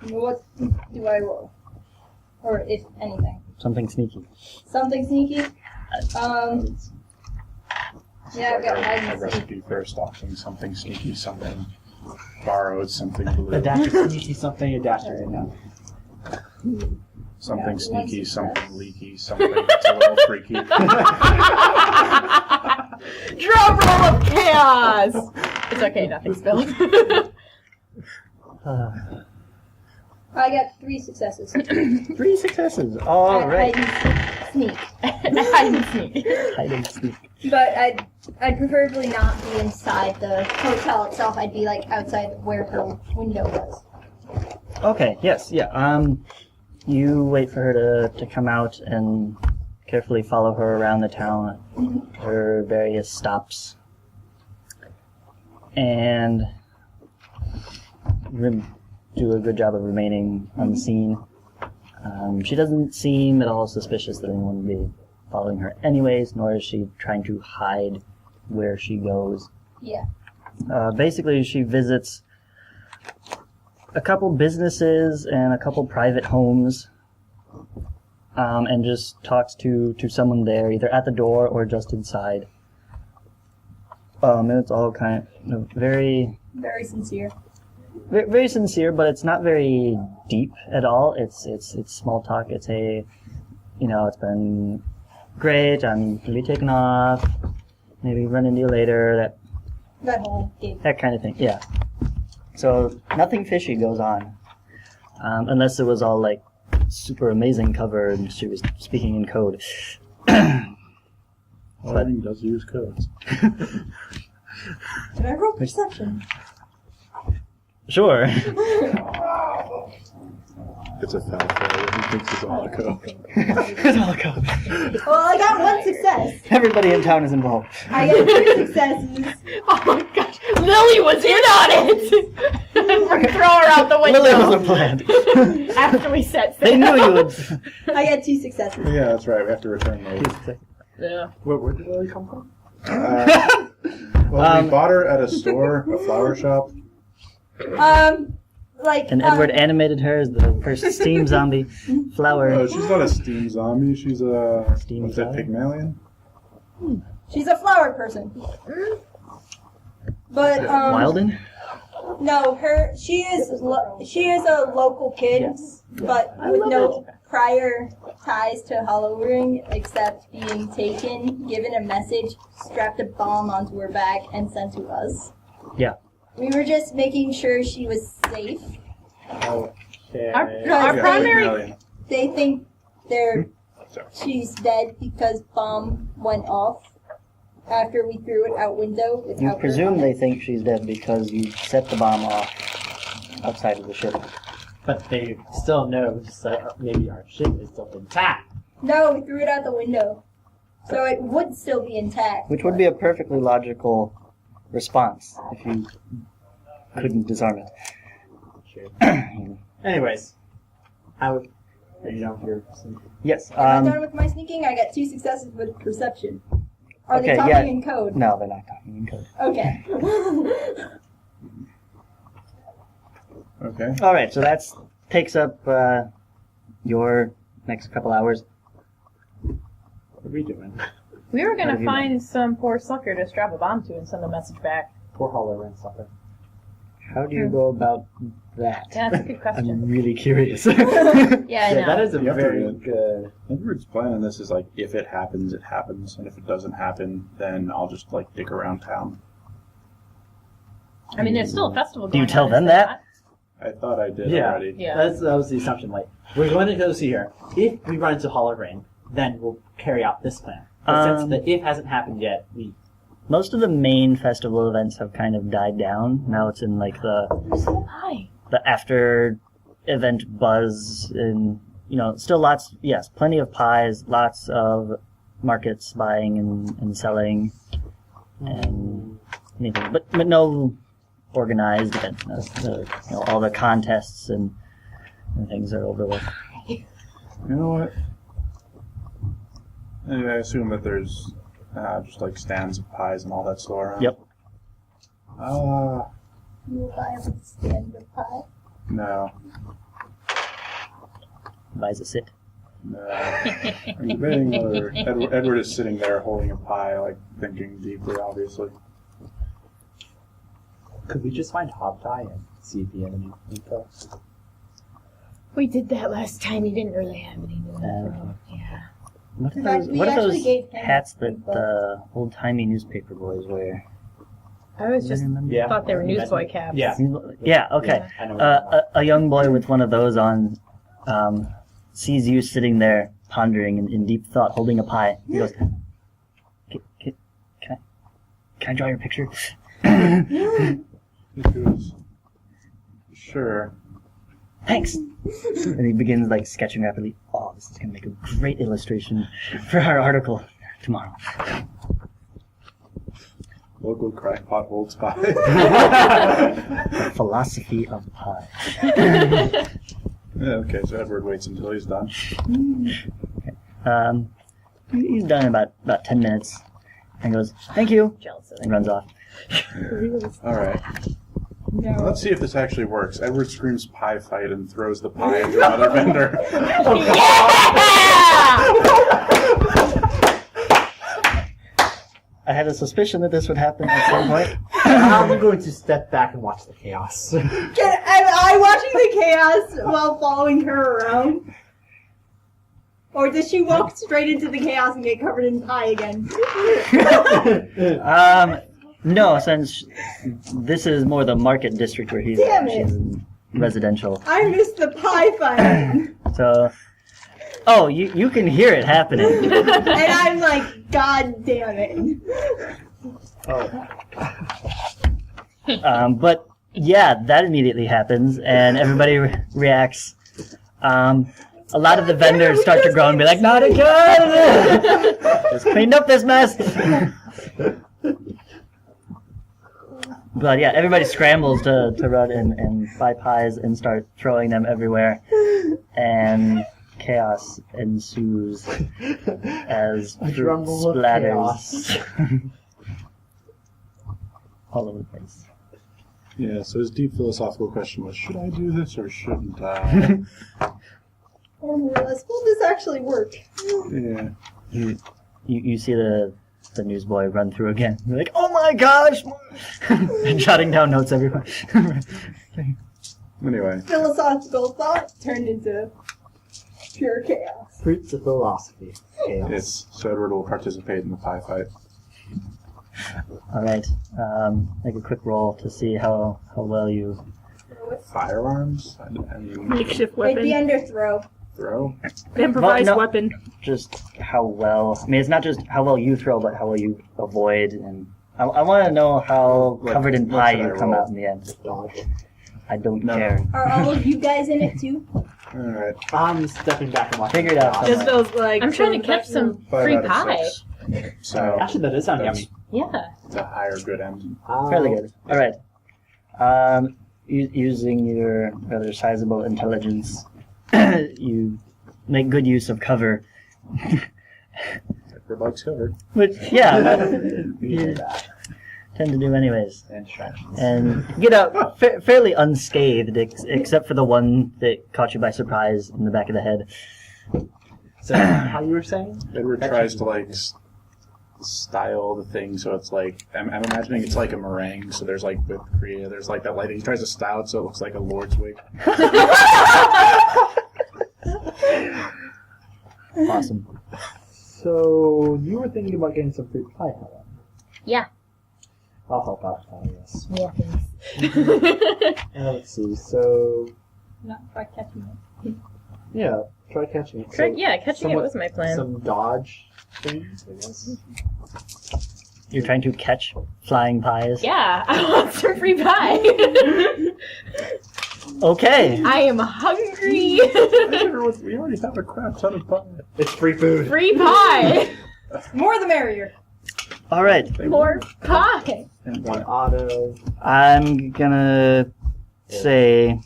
what do I roll? Or if anything, Something sneaky. something sneaky. Yeah, I've got Like hide a and seek. recipe for stalking, something sneaky, something borrowed, something A blue, dash of sneaky something, a dash of no. something Yeah, sneaky, one something success. leaky, something that's a little freaky. Drum roll of chaos! It's okay, nothing spilled. I got 3 successes. 3 successes. All right. Hide and sneak. Hide and sneak. Hide and sneak. But I'd preferably not be inside the hotel itself. I'd be like outside where her window was. Okay. Yes. Yeah. You wait for her to come out and carefully follow her around the town, her various stops, and do a good job of remaining unseen. She doesn't seem at all suspicious that anyone would be following her anyways, nor is she trying to hide where she goes. Yeah. Basically, she visits a couple businesses and a couple private homes, and just talks to someone there, either at the door or just inside. It's all kind of very, Very sincere. very sincere, but it's not very deep at all. It's small talk. It's a, it's been great. I'm gonna be taking off. Maybe run into you later. That whole game. That kind of thing. Yeah. So nothing fishy goes on, unless it was all like super amazing cover and she was speaking in code. Learning does use codes. Did I roll perception? Sure. It's a foul failure. He thinks it's all a code. It's all code. Well, I got one success. Everybody in town is involved. I got 2 successes. Oh my gosh, Lily was in on it! We're throw her out the window. Lily wasn't planned. After we set They sail. knew you would. I got 2 successes. Yeah, that's right. We have to return those. Yeah. Where did Lily come from? We bought her at a store, a flower shop. And Edward animated her as the first steam zombie flower. No, she's not a steam zombie. She's a Steam what's that, flower? Pygmalion? She's a flower person. But Wilden? no, she is a local kid, Yes. but with no prior ties to Halloween except being taken, given a message, strapped a bomb onto her back, and sent to us. Yeah. We were just making sure she was safe. Okay. Our Because primary. Pygmalion. they think she's dead because bomb went off after we threw it out window. You without her presume on they it. think she's dead because you set the bomb off outside of the ship. But they still know that maybe our ship is still intact. No, we threw it out the window. So it would still be intact. Which would be a perfectly logical response if you couldn't disarm it. Sure. Anyways, I would. You're. Yes. Am I done with my sneaking? I got 2 successes with perception. Are they Okay, talking yeah. in code? No, they're not talking in code. Okay. Okay. All right, so that takes up your next couple hours. What are we doing? We were What gonna have you find some poor sucker to strap a bomb to and send a message back. Poor Hollow and something. How do you go about that? Yeah, that's a good question. I'm really curious. Yeah, I know. Yeah, that is a You have to very read. good. Edward's plan on this is like, if it happens, it happens, and if it doesn't happen, then I'll just like dick around town. I mean, there's still a festival going Do you on. tell is them there that? I thought I did Yeah. already. Yeah. That was the assumption. Like, we're going to go see her. If we run into Hollow Rain, then we'll carry out this plan. But since the if hasn't happened yet, we. Most of the main festival events have kind of died down. Now it's in like not? So high. the after event buzz and still lots, yes, plenty of pies, lots of markets buying and selling and anything, but no organized events. All the contests and things are over with. You know what? Anyway, I assume that there's just like stands of pies and all that store around. Yep. You will buy a stand of pie. No. Buys a sit. No. I'm debating whether Edward is sitting there holding a pie, like thinking deeply, obviously. Could we just find Hogtie and see if he had any info? We did that last time. He didn't really have any new info. Yeah. What are In fact, those, we what are actually those gave him hats that info. the old-timey newspaper boys wear? I was just Yeah. thought they were newsboy caps. Yeah. Yeah, okay. I know. A young boy with one of those on sees you sitting there pondering in deep thought, holding a pie. He goes, can I draw your picture? He goes, sure. Thanks. And he begins like sketching rapidly. Oh, this is going to make a great illustration for our article tomorrow. Local crackpot holds pie. The philosophy of pie. Yeah, okay, so Edward waits until he's done. He's done in about 10 minutes. And goes, thank you, Jealous of and runs off. Alright. No. Let's see if this actually works. Edward screams pie fight and throws the pie into another vendor. I have a suspicion that this would happen at some point. I'm going to step back and watch the chaos. Am I watching the chaos while following her around? Or does she walk straight into the chaos and get covered in pie again? No, since this is more the market district where he's Damn she's it. in residential. I missed the pie fight. So, you can hear it happening. And I'm like, God damn it. But yeah, that immediately happens, and everybody reacts. A lot of the vendors start to groan and be like, "Not again! Just cleaned up this mess." But yeah, everybody scrambles to run and buy pies and start throwing them everywhere, and chaos ensues as A fruit drum roll of splatters all over the place. Yeah, so his deep philosophical question was, should I do this or shouldn't I? Or more or less, will this actually work? Yeah. You see the newsboy run through again. You're like, "Oh my gosh!" and jotting down notes everywhere. Anyway. Philosophical thought turned into pure chaos. Fruits of philosophy. Chaos. Yes, so Edward will participate in the pie fight. All right, make a quick roll to see how well you Firearms? I mean, Makeshift It'd be weapon. under throw. throw? Improvised Well, no. weapon. just how well. I mean, it's not just how well you throw, but how well you avoid. And I want to know how What- covered in what pie should you I come roll? out in the end. Dodge. I don't No. care. Are all of you guys in it too? Alright. I'm stepping back and watching. Figure it out the Just chaos. those like. I'm trying to catch some 5 free out of pie. 6. So, Actually, that does sound that's yummy. Yeah. the higher good end. Fairly good. All right. Using your rather sizable intelligence, you make good use of cover. Edward likes cover. Which, yeah, you tend to do anyways. And distractions. And get out fairly unscathed, except for the one that caught you by surprise in the back of the head. So, how you were saying? Edward tries to, like, style the thing so it's like, I'm imagining it's like a meringue, so there's like whipped cream, there's like that lighting. He tries to style it so it looks like a lord's wig. Awesome. So, you were thinking about getting some fruit pie, Helen. Yeah. I'll help out, I guess. Yeah. Let's see, so... Not by catching it. Yeah, try catching it. Try- So, yeah, catching it somewhat- was my plan. Some dodge things, I guess? You're trying to catch flying pies? Yeah, I want some free pie. Okay. I am hungry. We already have a crap ton of pie. It's free food. Free pie. More the merrier. All right. More pie. And One auto. I'm gonna say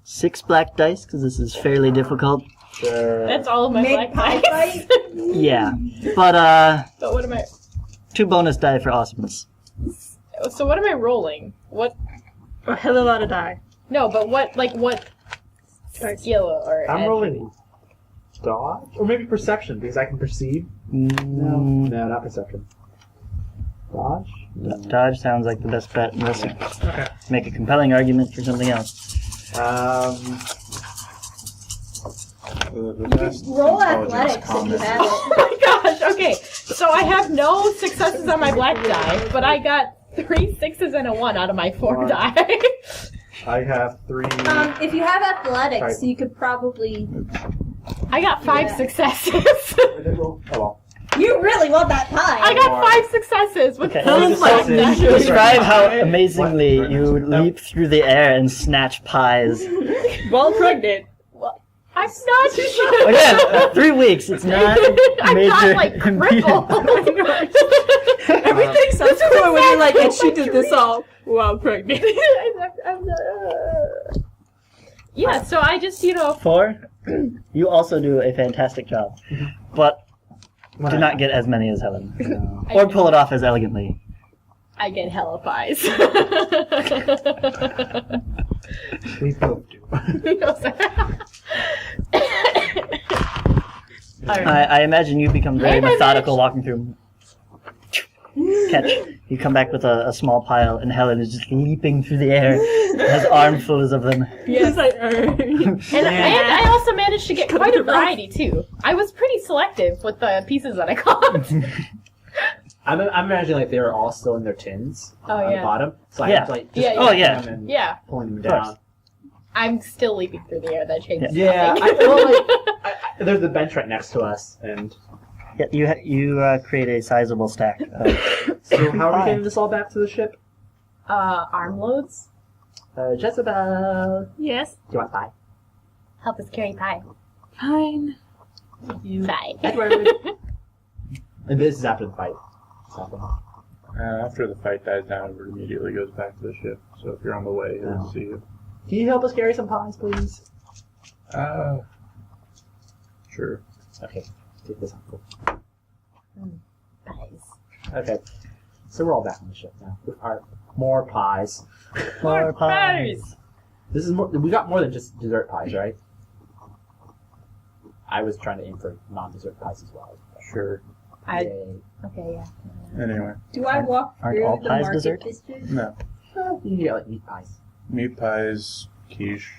6 black dice because this is fairly difficult. Sure. That's all of my Make black pie pies. fight. Yeah, but But what am I? 2 bonus die for awesomeness. So what am I rolling? What? A hell of a lot of die. No, but what? Like what? Skill or? I'm rolling dodge? Or maybe perception, because I can perceive. No, not perception. Dodge? Dodge sounds like the best bet unless you Okay. make a compelling argument for something else. the best Roll intelligence athletics if you comment. have it. Oh my gosh! Okay, so I have no successes on my black die, but I got 3 6s and a 1 out of my 4 One. die. I have 3. If you have athletics, Right. you could probably. I got 5 Yeah. successes. Oh well. You really want that pie. I got 5 successes with Okay. Helen's black Successes. die. Describe how amazingly you leap through the air and snatch pies. While pregnant. I'm not sure. Again, 3 weeks. It's not I'm major. not like crippled. Everything's so cool when you're like, and she did this all while pregnant. Yeah, so I just, 4. You also do a fantastic job, but do not get as many as Helen, or pull it off as elegantly. I get hella pies. We both do. I imagine you become very Maybe I methodical walking through. catch. You come back with a small pile, and Helen is just leaping through the air, has armfuls of them. Yes. Like, And I also managed to get quite a variety too. I was pretty selective with the pieces that I caught. I'm imagining like they were all still in their tins on the yeah. bottom, so I Yeah. have to like just Yeah, Oh, yeah. them and Yeah, pulling them Of course. down. I'm still leaping through the air. That changes Yeah, nothing. there's the bench right next to us, and Yeah, you create a sizable stack of so how are we Pie. getting this all back to the ship? Arm loads. Jezebel, yes. do you want pie? Help us carry pie. Fine. Pie. Edward. And this is after the fight. After the fight dies down, it immediately goes back to the ship. So if you're on the way, he'll see you. Can you help us carry some pies, please? Sure. Okay, take this uncle. Pies. Okay, so we're all back on the ship now with our more pies. more pies. This is more. We got more than just dessert pies, right? I was trying to aim for non-dessert pies as well. Sure. Yay. Okay, yeah. Anyway, Do I walk Aren't through all the pies market dessert? district? no. You can get like meat pies. Meat pies, quiche.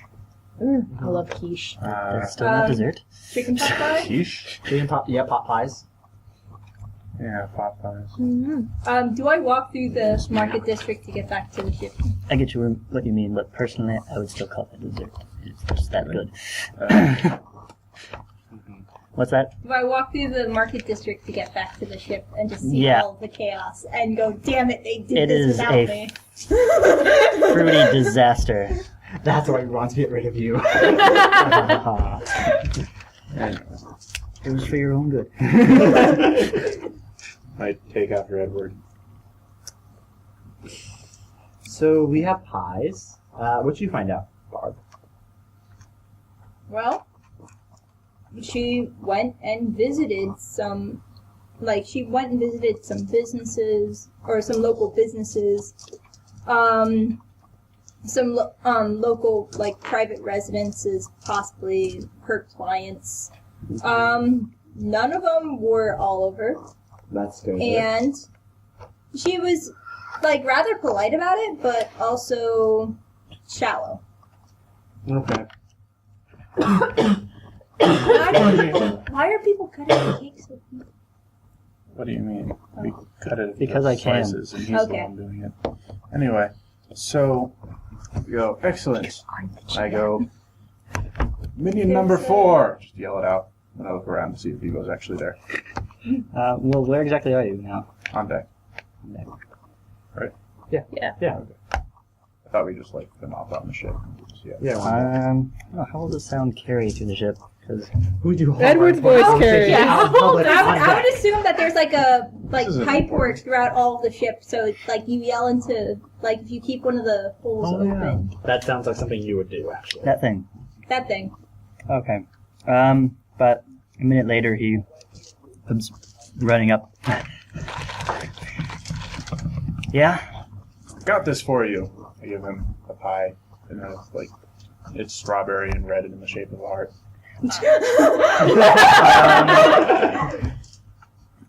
I love quiche. That's still not dessert. Chicken pot pie? Quiche? Chicken pot, yeah, pot pies. Yeah, pot pies. Do I walk through the market district to get back to the ship? I get you what you mean, but personally, I would still call it dessert. It's just that good. What's that? Do I walk through the market district to get back to the ship and just see Yeah. all the chaos and go, damn it, they did It this is without a me? Fruity disaster. That's why we want to get rid of you. It was for your own good. Might take after Edward. So we have pies. What did you find out, Barb? Well, she went and visited some businesses, or some local businesses, local, like, private residences, possibly her clients. None of them were Oliver, That's good. and she was, like, rather polite about it, but also shallow. Okay. Why are people cutting the cakes with me? What do you mean? We cut it Because into I can. slices, and he's the Okay. one doing it. Anyway, so we go, excellent. I go, minion number 4. Just yell it out, and I look around to see if Vigo's actually there. Well, where exactly are you now? On deck. Yeah. I thought we just been off on the ship. Yeah. How will this sound carry through the ship? Because We do Edward's voice carries. Yeah. Public I on deck. would assume that there's like a This is pipe important. work throughout all of the ship, so like you yell into if you keep one of the holes Oh, yeah. open. That sounds like something you would do, actually. that thing. That thing. Okay. But a minute later, he comes running up. Yeah. Got this for you. I give him a pie, and it's strawberry and red and in the shape of a heart.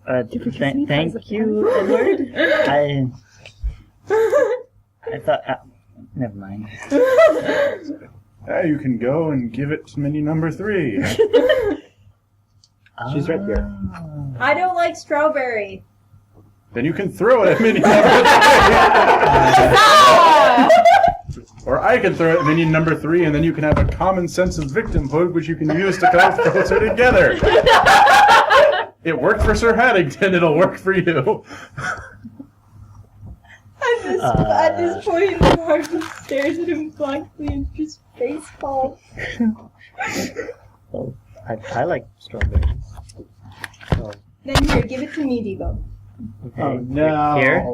Thank you, Edward. I thought. Never mind. Yeah, you can go and give it to mini number 3. She's right here. I don't like strawberry. Then you can throw it at mini number 3. Or I can throw it at mini number 3, and then you can have a common sense of victimhood, which you can use to come closer together. It worked for Sir Haddington, it'll work for you. At this point, Mark just stares at him blankly and just face palms. Well, I like strawberries. Then here, give it to me, Debo. Okay. Oh, no. Here?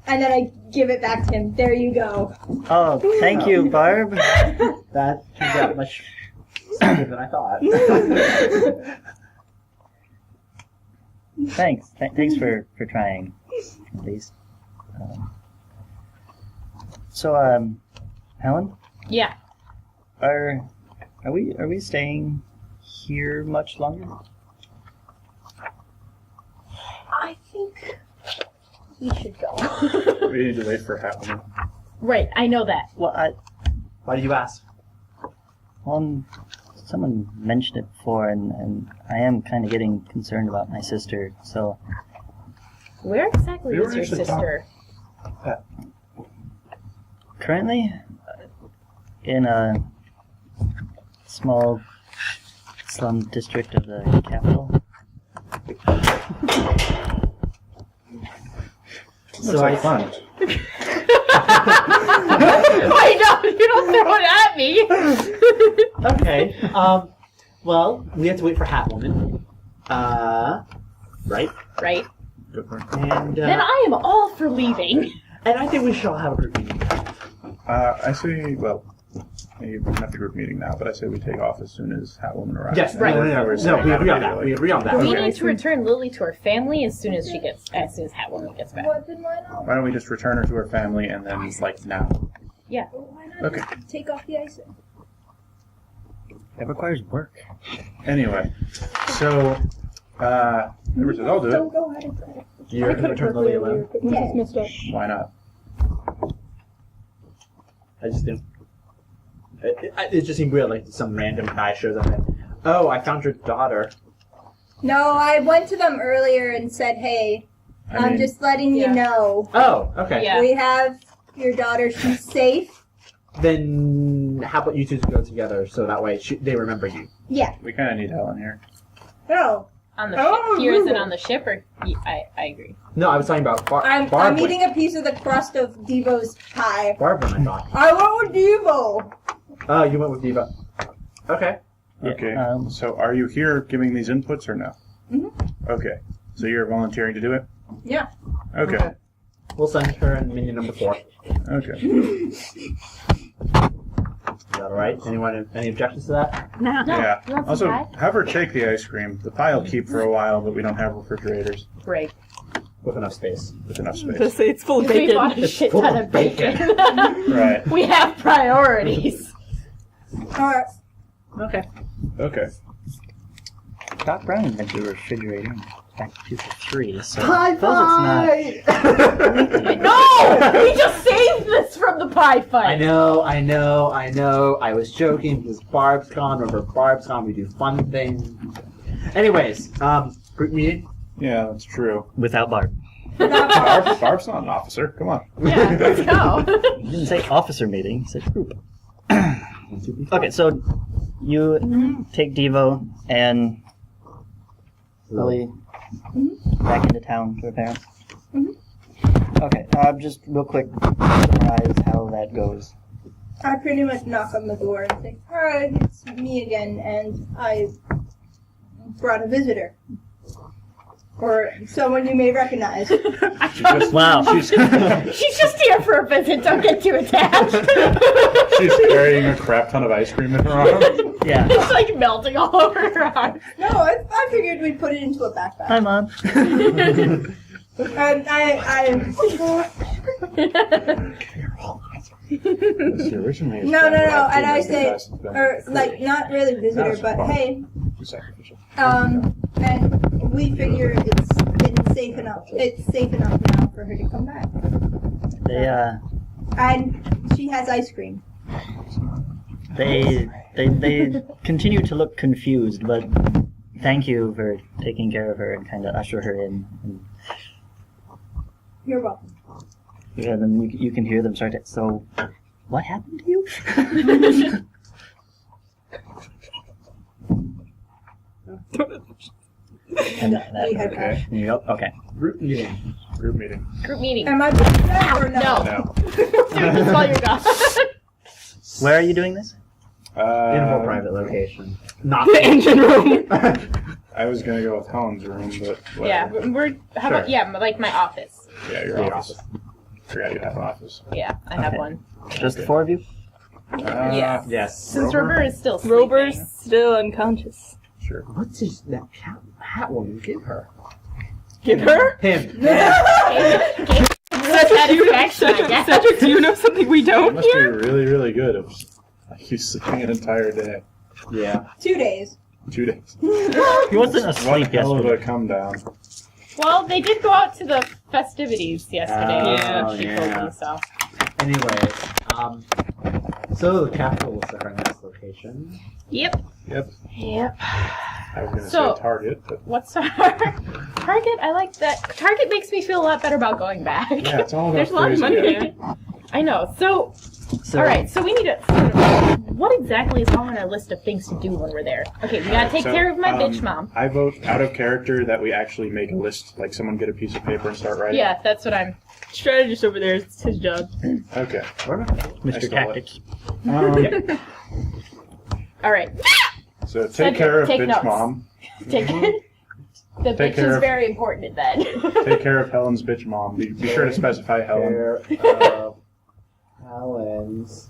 And then I give it back to him. There you go. Oh, thank you, Barb. That turned out much smoother than I thought. Thanks. Thanks for trying, at least. So, Helen, Yeah. are we staying here much longer? I think We should go. We need to wait for Hatwoman. Right, I know that. Well, Why do you ask? someone mentioned it before, and I am kind of getting concerned about my sister. So Where exactly We is were your actually sister? currently, in a small slum district of the capital. Looks like fun. I know, you don't throw it at me. Okay. Well, we have to wait for Hatwoman. Right? Right. Go for it. And Then I am all for leaving. and I think we should all have a group meeting. I say, well, you don't have the group meeting now, but I say we take off as soon as Hatwoman arrives. Yes, Right. No, we agree on that. We agree on that. We Okay. need to return Lily to her family as soon as Hatwoman gets back. What did mine on? Why don't we just return her to her family and then, like, now? Yeah. Why not Okay. just take off the icing? It requires work. Anyway, so, River says, I'll do it. Don't go ahead and try it. You're going to return Lily alone? Yeah. Messed up. Why not? I just didn't. It just seemed weird, like some random guy shows up and, oh, I found your daughter. No, I went to them earlier and said, hey, I I'm mean, just letting you know. Oh, okay. Yeah. We have your daughter. She's safe. Then how about you two go together so that way they remember you? Yeah. we kind of need Helen here. No. On the Oh, ship. Here is it no. on the ship, or I agree. No, I was talking about I'm Barb. eating a piece of the crust of Devo's pie. Barbara, I thought. I went with Devo. Oh, you went with Diva. Okay. Yeah, Okay, so are you here giving these inputs or no? Mhm. Okay, so you're volunteering to do it? Yeah. Okay, We'll send her in minion number 4. okay. Is that alright? Anyone any objections to that? No. Yeah. You want some Also, pie? have her take the ice cream. The pie will keep for a while, but we don't have refrigerators Right. With enough space. with enough space. Just say it's full of We bought bacon. a shit full ton of of bacon. Right. We have priorities. Alright. Okay. Okay. Doc Brown invented a refrigerator back in 2003, so High I suppose it's five! No! We just saved this from the pie fight. I know. I was joking because Barb's gone. Remember, Barb's gone. We do fun things. Anyways, group meeting. Yeah, that's true. not without Barb. Barb's not an officer. Come on. Yeah, let's go. You didn't say officer meeting, you said group. Okay, so you take Devo and Lily back into town to her parents? Okay, just real quick, summarize how that goes. I pretty much knock on the door and say, alright, it's me again, and I brought a visitor. Or someone you may recognize. Wow. She's just here for a visit. Don't get too attached. She's carrying a crap ton of ice cream in her arms. Yeah. It's like melting all over her arms. No, I figured we'd put it into a backpack. Hi, Mom. And No, and I say, or like, not really visitor, but hey, and we figure it's safe enough. It's safe enough now for her to come back. And she has ice cream. They continue to look confused, but thank you for taking care of her and kind of usher her in. And You're welcome. yeah, then you can hear them start to, so, what happened to you? And We had okay. Yep, okay. Group meeting. Group meeting. Group meeting. Am I back there or no? No. No. Do this while you're gone. Where are you doing this? In a more private location. Not The engine room. I was gonna go with Helen's room, but whatever. Yeah, we're. How about like my office? Yeah, your Your office. Forgot you have an office. Yeah, I have Okay. one. Just the four of you? Yes. Yes. Since Rover is still sleeping. Rover's still unconscious. Sure. What does that hat woman give her? Give her? Him. Cedric, do you know something we It don't must be hear? really, really good if you sleeping an entire day. Yeah. 2 days. 2 days. He wasn't One asleep hell of yesterday. a come down. Well, they did go out to the festivities yesterday. Oh, She told me so. Anyways, so the capital is our next location. Yep. Yep. Yep. I was going to So- say Target, but What's our Target? I like that. Target makes me feel a lot better about going back. yeah, it's all about There's a lot of money crazy. there. I know. So, So, all right. So we need to. What exactly is on our list of things to do when we're there? Okay, we gotta take So, care of my bitch mom. I vote out of character that we actually make a list, like someone get a piece of paper and start writing. Yeah, that's what I'm. Strategist over there, it's his job. Okay. I Mr. stole Tactics. All right. So take Cedric, care of take bitch notes. mom. Take. The Take bitch care is of- very important then. Take care of Helen's bitch mom. Be sure to specify Helen. Care of Helen's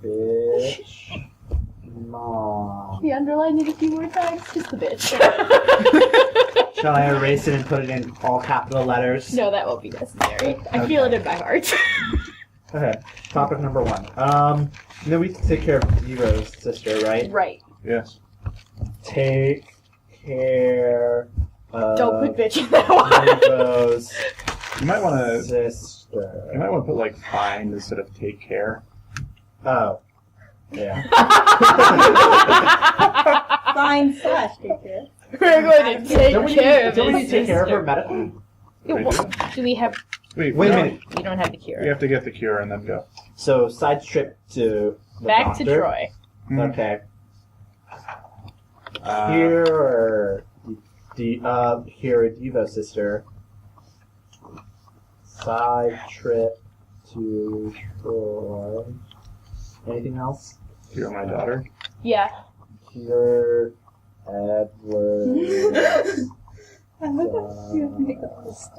bitch mom. We underlined it a few more times. Just the bitch. Shall I erase it and put it in all capital letters? No, that won't be necessary. I feel it in my heart. Okay. Topic number 1. Then we take care of Evo's sister, right? Right. Yes. Take care of Don't put bitch in that one. Evo's You might want to. sister. You might want to put like find instead of take care. Oh. Yeah. Fine slash take care. We're going to take Don't we care of don't we his need to take care of her sister. medically? Yeah, well, do we have? Wait Wait a no, minute. We don't have the cure. We have to get the cure and then go. So side trip to the Back to doctor. Troy. Okay. Uh, Here or here a Devo sister. Side trip to Troy. Anything else? You're my daughter. Yeah. Here Edward. I hope you make a list.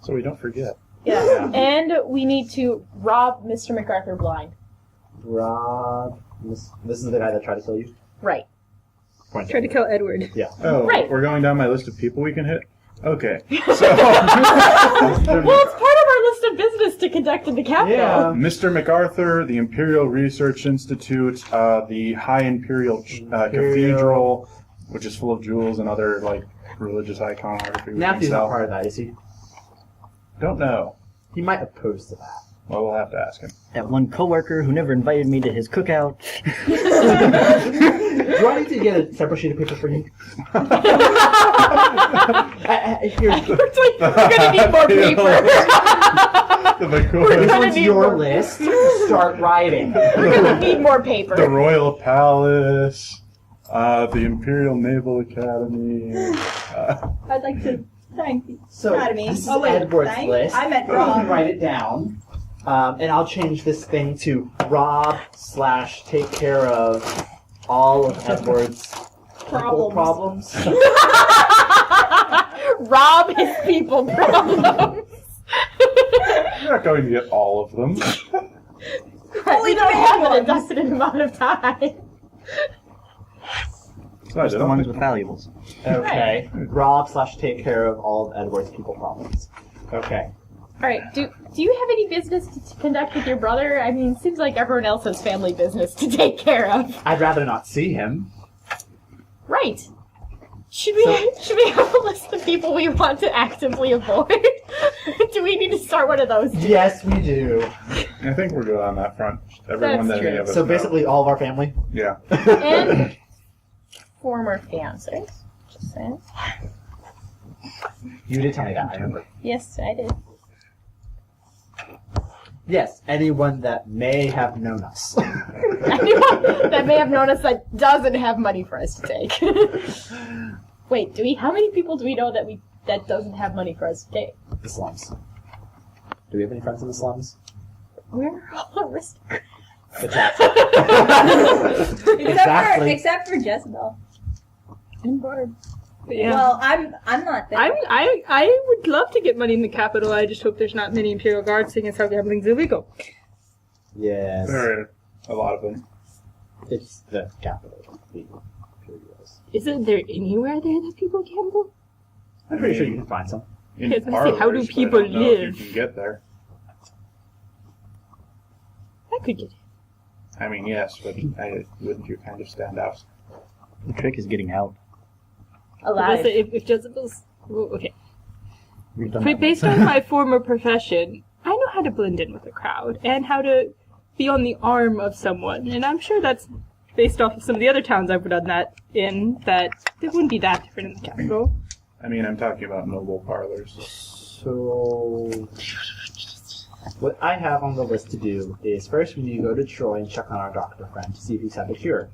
So we don't forget. Yeah. And we need to rob Mr. MacArthur blind. Rob. This is the guy that tried to kill you? Right. Point Tried to kill Edward. Yeah. Oh, Right. we're going down my list of people we can hit? Okay. So, Well, it's part of our list of business to conduct in the capital. Yeah. Mr. MacArthur, the Imperial Research Institute, the High Imperial Cathedral, which is full of jewels and other like religious iconography. we can Matthew's not sell. part of that, is he? Don't know. He might oppose to that. Well, we'll have to ask him. That one coworker who never invited me to his cookout. Do I need to get a separate sheet of paper for you? Here's We're gonna need more paper. this gonna one's need your more. list. Start writing. We're gonna need more paper. The Royal Palace, the Imperial Naval Academy. I'd like to thank you. So Not me. this is Oh, wait, Edward's thank- list. I meant You Rob. can write it down, and I'll change this thing to Rob / take care of all of Edward's people problems. Rob his people problems. You're not going to get all of them. We don't have an indefinite amount of time. Besides, The ones with valuables. Okay. Rob / take care of all of Edward's people problems. Okay. All right. Do you have any business to conduct with your brother? I mean, it seems like everyone else has family business to take care of. I'd rather not see him. Right. Should we have a list of people we want to actively avoid? Do we need to start one of those? Yes, we do. I think we're good on that front. Everyone That's that any true. of us So know. basically, all of our family. Yeah. And former fiancés. Just saying. You did tell me that. I remember. Yes, I did. Yes, anyone that may have known us. Anyone that may have known us that doesn't have money for us to take. Wait, how many people do we know that doesn't have money for us to take? The slums. Do we have any friends in the slums? We're all aristocrats. Exactly. Except for Jezebel. And Barb. But yeah. Well, I'm not there. I would love to get money in the capital. I just hope there's not many Imperial Guards, seeing as how gambling's illegal. Yes. There are a lot of them. It's the capital. The Imperials. Isn't there anywhere there that people gamble? I'm pretty sure you can find some. In Yes, let's see, how do parlors, but I people don't know if live? You can get there. I could get it. I mean, yes, but wouldn't you kind of stand out? The trick is getting out. Alive. Listen, if Jezebel's... Well, okay. We've done But that based once. on my former profession, I know how to blend in with a crowd and how to be on the arm of someone. And I'm sure that's based off of some of the other towns I've done that in, that it wouldn't be that different in the capital. I mean, I'm talking about noble parlors. So, what I have on the list to do is first we need to go to Troy and check on our doctor friend to see if he's had a cure.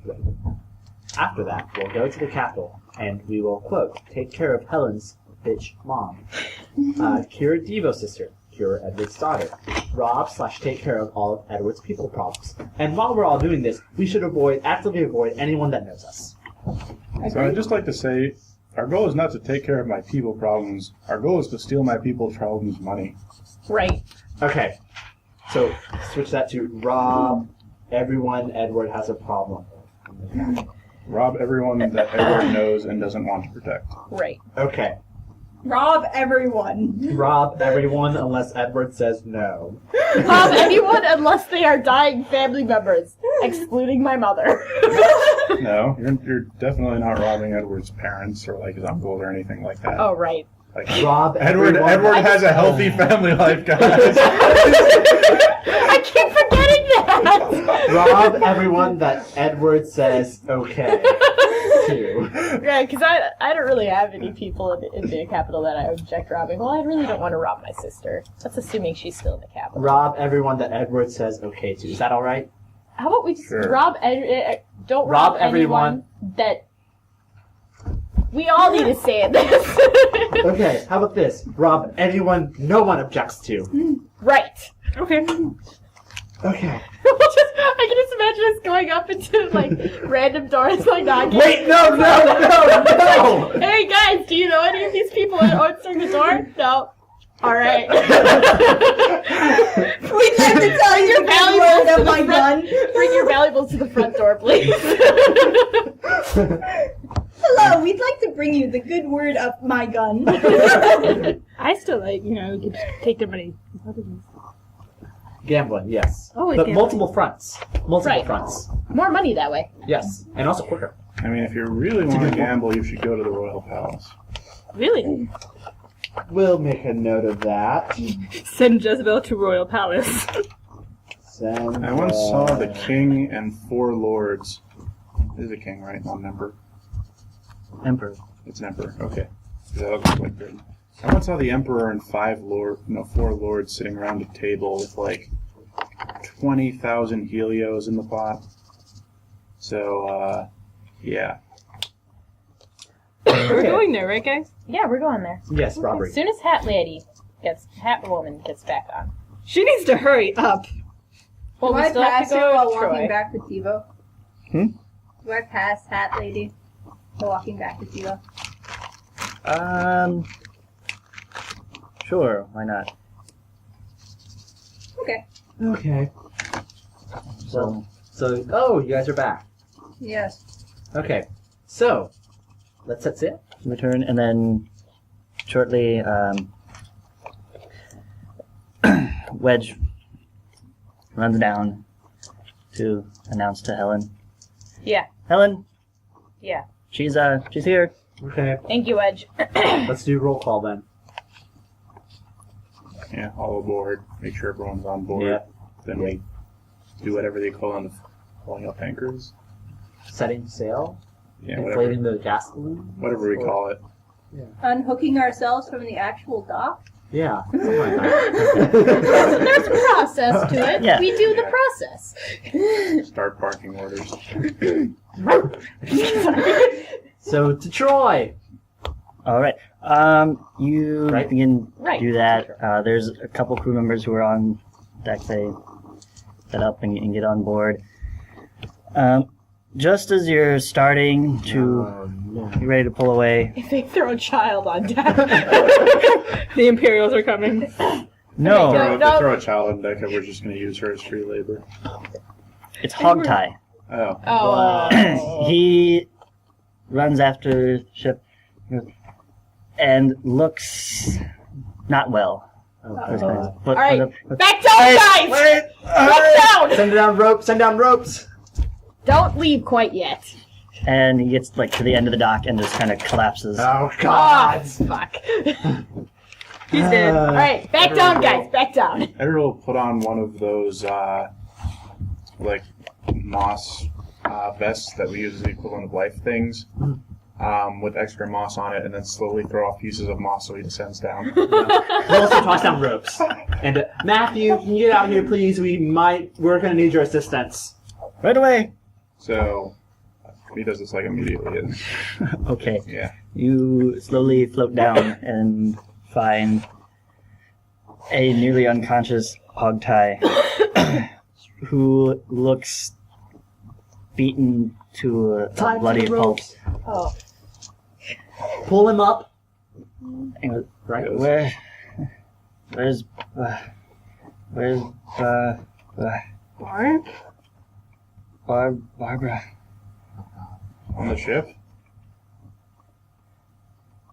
After that, we'll go to the capital and we will, quote, take care of Helen's bitch mom. Cure Devo's sister. Cure Edward's daughter. Rob/take care of all of Edward's people problems. And while we're all doing this, we should actively avoid anyone that knows us. So I'd just like to say, our goal is not to take care of my people problems. Our goal is to steal my people problems money. Right. Okay, so switch that to rob everyone Edward has a problem. Rob everyone that Edward knows and doesn't want to protect. Right. Okay, Rob everyone. rob everyone unless Edward says no. Rob anyone unless they are dying family members, excluding my mother. No, you're definitely not robbing Edward's parents or like his uncles or anything like that. Oh, right. Like Rob Edward everyone. has a healthy family life, guys. I keep forgetting that! Rob everyone that Edward says okay to. Yeah, because I don't really have any people in the capital that I object robbing. Well, I really don't want to rob my sister. That's assuming she's still in the capital. Rob everyone that Edward says okay to. Is that all right? How about we just Sure. don't Rob rob everyone. anyone that... We all need to say this. Okay, how about this? Rob anyone no one objects to. Right. Okay. Okay. I can just imagine us going up into, like, random doors, like, knocking. Wait, no! Hey, guys, do you know any of these people that answering the door? No. Alright. We'd like to tell you the bad word of my gun. Bring your valuables to the front door, please. Hello, we'd like to bring you the good word of my gun. I still like, we could just take their money. Gambling, yes. Oh, but gambling. multiple fronts. Multiple Right. fronts. More money that way. Yes. And also quicker. I mean, if you really want to gamble, you should go to the Royal Palace. Really? We'll make a note of that. Send Jezebel to Royal Palace. Send, I once saw the king and 4 lords. It is a king, right? Not an emperor. Emperor. It's an emperor. Okay. That looks like good. I once saw the emperor and 4 lords sitting around a table with like 20,000 helios in the pot. So, yeah. We're going there, right, guys? Yeah, we're going there. Yes, robbery. As soon as Hat Woman gets back on. She needs to hurry up. Well, Do we I still have pass to her go while to Troy. walking back to Tivo? Do I pass Hat Lady while walking back to Tivo? Sure, why not? Okay. Okay. So, Oh, you guys are back. Yes. Okay. So, let's set sail. return, and then shortly, Wedge runs down to announce to Helen. Yeah. Helen, Yeah. she's here. Okay. Thank you, Edge. Let's do roll call then. Yeah, all aboard. Make sure everyone's on board. Yeah. Then we do whatever they call on the pulling up anchors. Setting sail. Yeah, Inflating whatever, the gas balloon. whatever we call it. Unhooking ourselves from the actual dock? Yeah. Something like that. There's a process to it. Yeah. We do the process. Start barking orders. So to Troy. All right. You Right. begin Right. do that. There's a couple crew members who are on deck. They set up and get on board. Just as you're starting to get ready to pull away, If they throw a child on deck, the Imperials are coming. no, If they throw a child on deck, we're just going to use her as free labor. it's Hogtie. Oh. Oh. He runs after the ship and looks not well. But, All right. but- Back down, guys! Wait. Back down! Send down ropes. Send down ropes. Don't leave quite yet. and he gets like to the end of the dock and just kind of collapses. Oh Ah, fuck. He's dead. Alright, back down, guys, back down. Edgar will put on one of those, like, moss vests that we use as the equivalent of life things, with extra moss on it, and then slowly throw off pieces of moss so he descends down. We'll also toss down ropes. And Matthew, can you get out here, please? We're gonna need your assistance. Right away. So he does this like immediately. And, Okay. yeah. You slowly float down and find a nearly unconscious hogtie who looks beaten to a Tie bloody the ropes. pulp. Oh. Pull him up. And he goes, Right. where's Barbara? On the ship?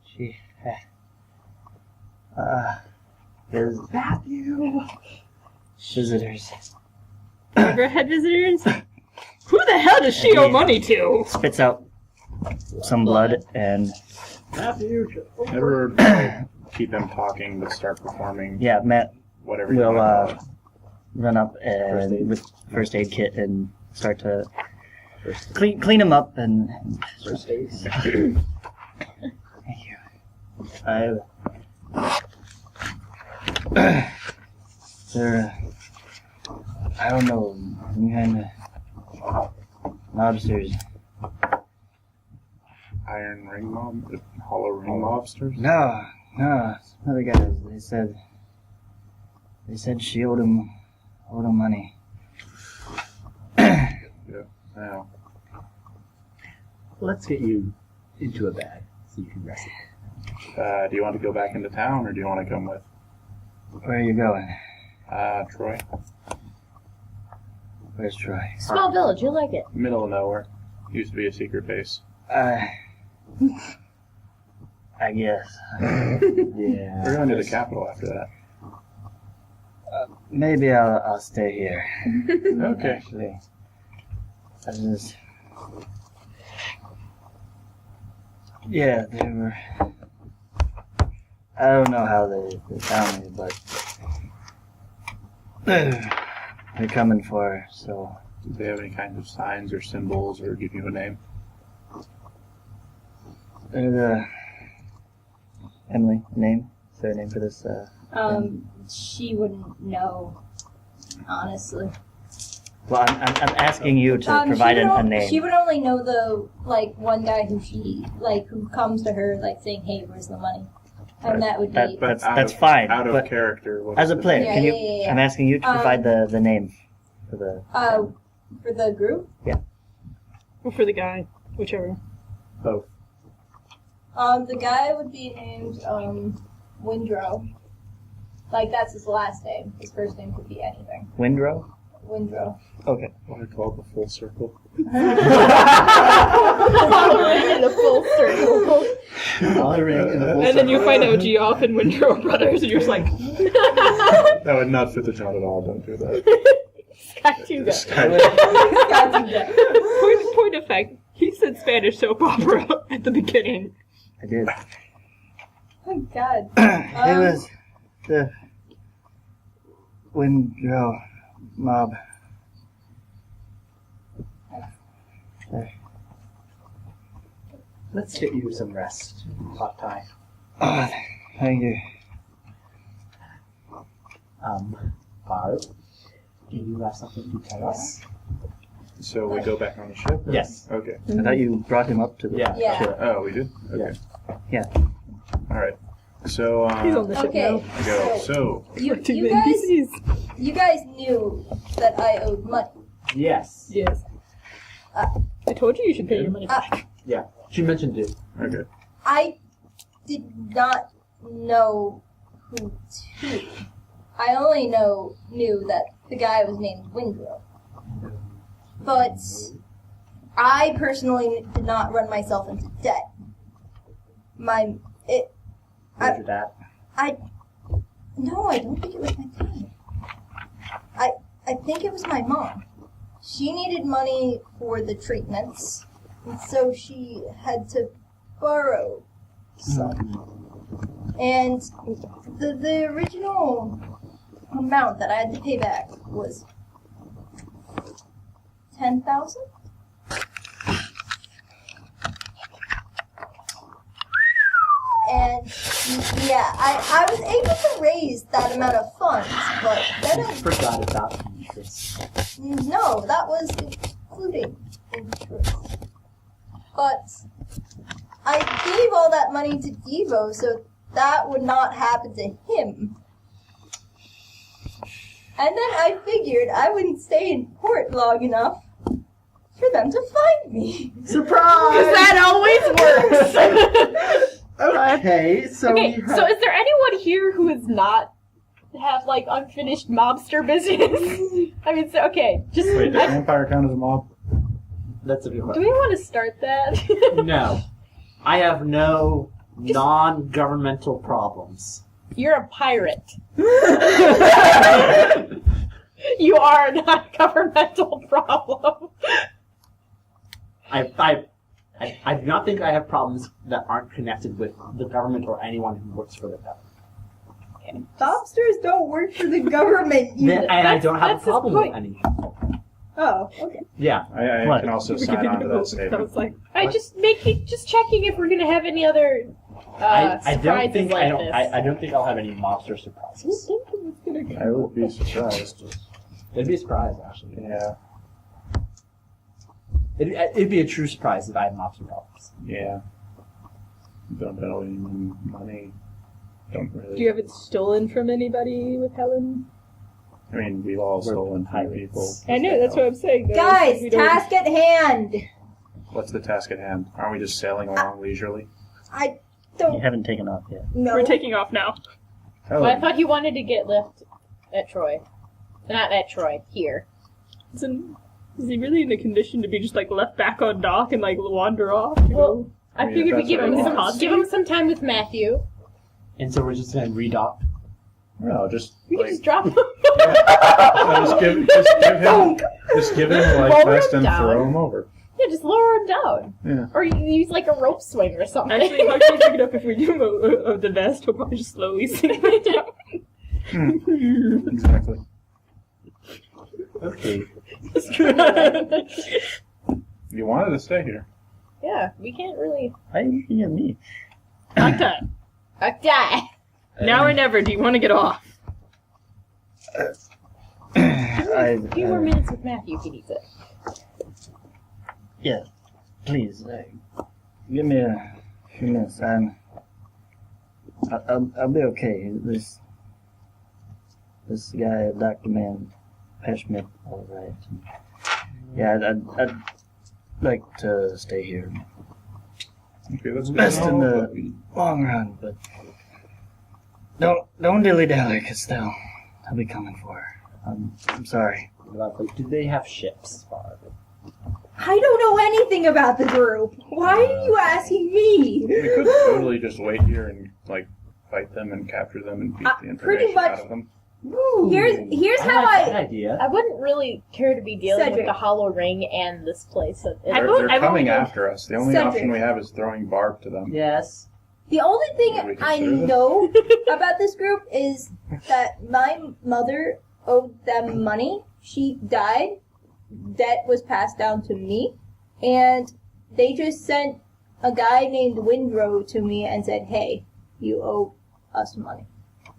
She, Matthew. visitors. Barbara had visitors? Who the hell does she owe money to? Spits out some blood and Matthew. Never like, keep them talking, but start performing yeah, Matt whatever you will want to call it. run up and with first aid kit and start to clean him up and First aid. thank you. I don't know, some kind of lobsters. Iron ring mob? Hollow ring lobsters? No, other guys. They said she owed him money. No. Let's get you into a bag so you can rest. Do you want to go back into town, or do you want to come with Where are you going? Troy? Where's Troy? Small village, you like it. Middle of nowhere. Used to be a secret base. I guess. Yeah. We're going to the capital after that. Maybe I'll stay here. Okay. Actually, yeah, they were. I don't know how they found me, but they're coming for her. So Do they have any kind of signs or symbols or give you a name? Emily, name? Is there a name for this? She wouldn't know, honestly. Well, I'm asking you to provide a name. She would only know the one guy who comes to her saying, "Hey, where's the money?" And that would be. That's fine. Out of but character. What as is a it? player, Yeah, can you? yeah. I'm asking you to provide the name for the. For the group. Or for the guy, whichever. Both. The guy would be named Windrow. That's his last name. His first name could be anything. Windrow. Windrow. Okay. What I call it the full circle. In a full circle. And then you find out Geoff and Windrow are brothers, and you're just like, That would not fit the job at all. Don't do that. Point of fact, he said Spanish soap opera at the beginning. I did. Oh God. It was the Windrow mob. Let's get you some rest, Hot Tie. Oh, thank you. Barb, do you have something to tell us? So we go back on the ship? or- Yes. Okay. I thought you brought him up to the Yeah. Yeah. ship. Oh, we did? Okay. Yeah. All right. So, He's on the ship Okay. now. go. So, You To the guys, NPCs. you guys knew that I owed money. Yes. Yes. I told you should pay your money back. Yeah. She mentioned it. okay. I did not know who to. I only knew that the guy was named Windrow. But I personally did not run myself into debt. Where's your dad? No, I don't think it was my dad. I think it was my mom. She needed money for the treatments, and so she had to borrow some. And the original amount that I had to pay back was 10,000. And yeah, I was able to raise that amount of funds, but then I forgot about interest. no, that was including interest. But I gave all that money to Devo, so that would not happen to him. And then I figured I wouldn't stay in port long enough for them to find me. Surprise! Because that always works. Okay, so Okay, we so have... is there anyone here who is not have like unfinished mobster business? I mean, so, okay, just Wait, does Empire count as a mob? That's a good do question. we want to start that? No. I have no non-governmental problems. You're a pirate. You are a non-governmental problem. I do not think I have problems that aren't connected with the government or anyone who works for the government. Mobsters don't work for the government. And I don't have a that's his problem with point. any. Oh, okay. Yeah. I What? can also sign on to that I statement. was like, I just checking if we're gonna have any other I don't surprises think like I don't this. I don't think I'll have any mobster surprises. I would be surprised. It'd be a surprise, actually. Yeah. It'd be a true surprise if I had mobster problems. Yeah. Don't owe any money. Don't really. you haven't stolen from anybody with Helen? I mean, we've all stolen from pirates. people. I know, that's what I'm saying. though. Guys, We don't- task at hand. What's the task at hand? Aren't we just sailing along leisurely? I You don't haven't taken off yet. know. We're taking off now. Well, I thought you wanted to get left at Troy. Not at Troy, here. Is he really in a condition to be just like left back on dock and like wander off? You Well, know? I mean, figured if we'd give that's him what he some wants. time with Matthew. And so we're just gonna redock. No, just We can like just drop him. just give him like Lower vest him and down. throw him over. Yeah, just lower him down. Yeah. Or you use like a rope swing or something. Actually, how can we pick it up if we give him the vest? He'll probably just slowly sink it down. Exactly. Okay. You wanted to stay here. Yeah, we can't really. Why are you looking at me? Octa, Okay. now or never, do you want to get off? I, A few more minutes with Matthew if he needs it. yeah, please, give me a few minutes. I'll be okay. This guy, Dr. Man, Peshmit, all right. Yeah, I'd like to stay here. Okay, that's good. Best in the- But we- Long run, but don't dilly-dally, because they'll be coming for her. I'm sorry. Do they have ships? I don't know anything about the group. Why are you asking me? We could totally just wait here and like fight them and capture them and beat the pretty information much- out of them. Here's how like that I. idea. I wouldn't really care to be dealing Cedric. with the Hollow Ring and this place. I've They're only coming done- after us. The only Cedric. option we have is throwing barb to them. Yes. The only Did thing we I consider this? know about this group is that my mother owed them money. She died. Debt was passed down to me, and they just sent a guy named Windrow to me and said, "Hey, you owe us money."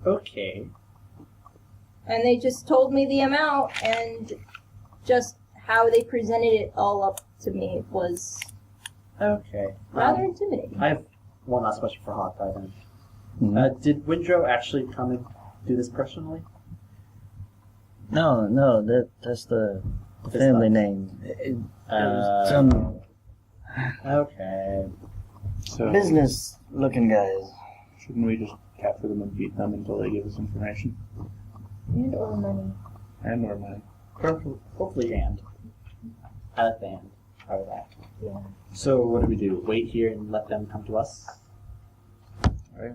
Okay. And they just told me the amount, and just how they presented it all up to me was Okay. rather intimidating. I have one last question for Hawkeye then. Mhm. Did Windrow actually come and do this personally? No, that's the It's family not. name. It was some Okay. So business-looking guys. shouldn't we just capture them and beat them until they give us information And or money. and or money? Hopefully and. I like the and part of that. Yeah. So what do? Wait here and let them come to us? I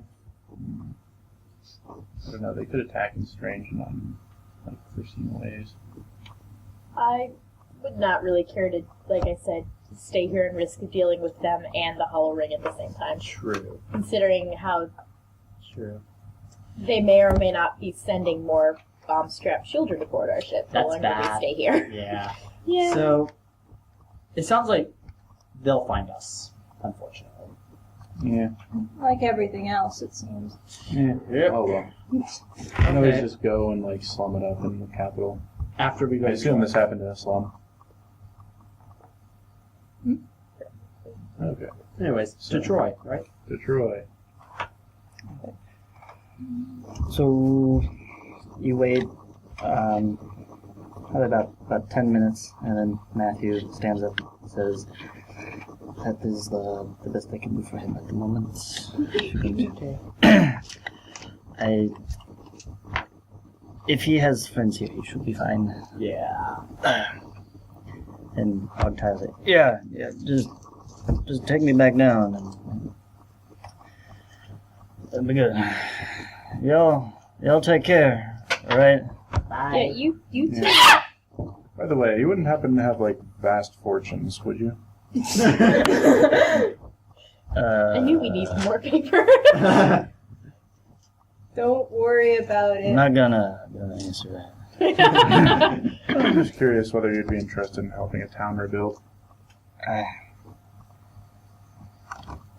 don't know. They could attack in strange and unforeseen ways. I would not really care to, like I said, stay here and risk dealing with them and the Hollow Ring at the same time. True. Considering how True. They may or may not be sending more bomb-strapped children aboard our ship the That's longer bad. they stay here. Yeah. Yeah. So, it sounds like they'll find us, unfortunately. Yeah. Like everything else, it seems. Yeah. Oh well. I can always just go and like slum it up in the capital. After we go I to assume Troy. this happened in a slum. Okay. Anyways, to Troy, right? To Troy. So you wait probably about 10 minutes, and then Matthew stands up and says, "That is the best I can do for him at the moment." If he has friends here, he should be fine. Yeah. And Ogtai's like, yeah, just take me back down, and that'll be good. Y'all take care, all right? Yeah, you too. Yeah. By the way, you wouldn't happen to have like vast fortunes, would you? I knew we need more paper. Don't worry about I'm it. not gonna answer that. I'm just curious whether you'd be interested in helping a town rebuild.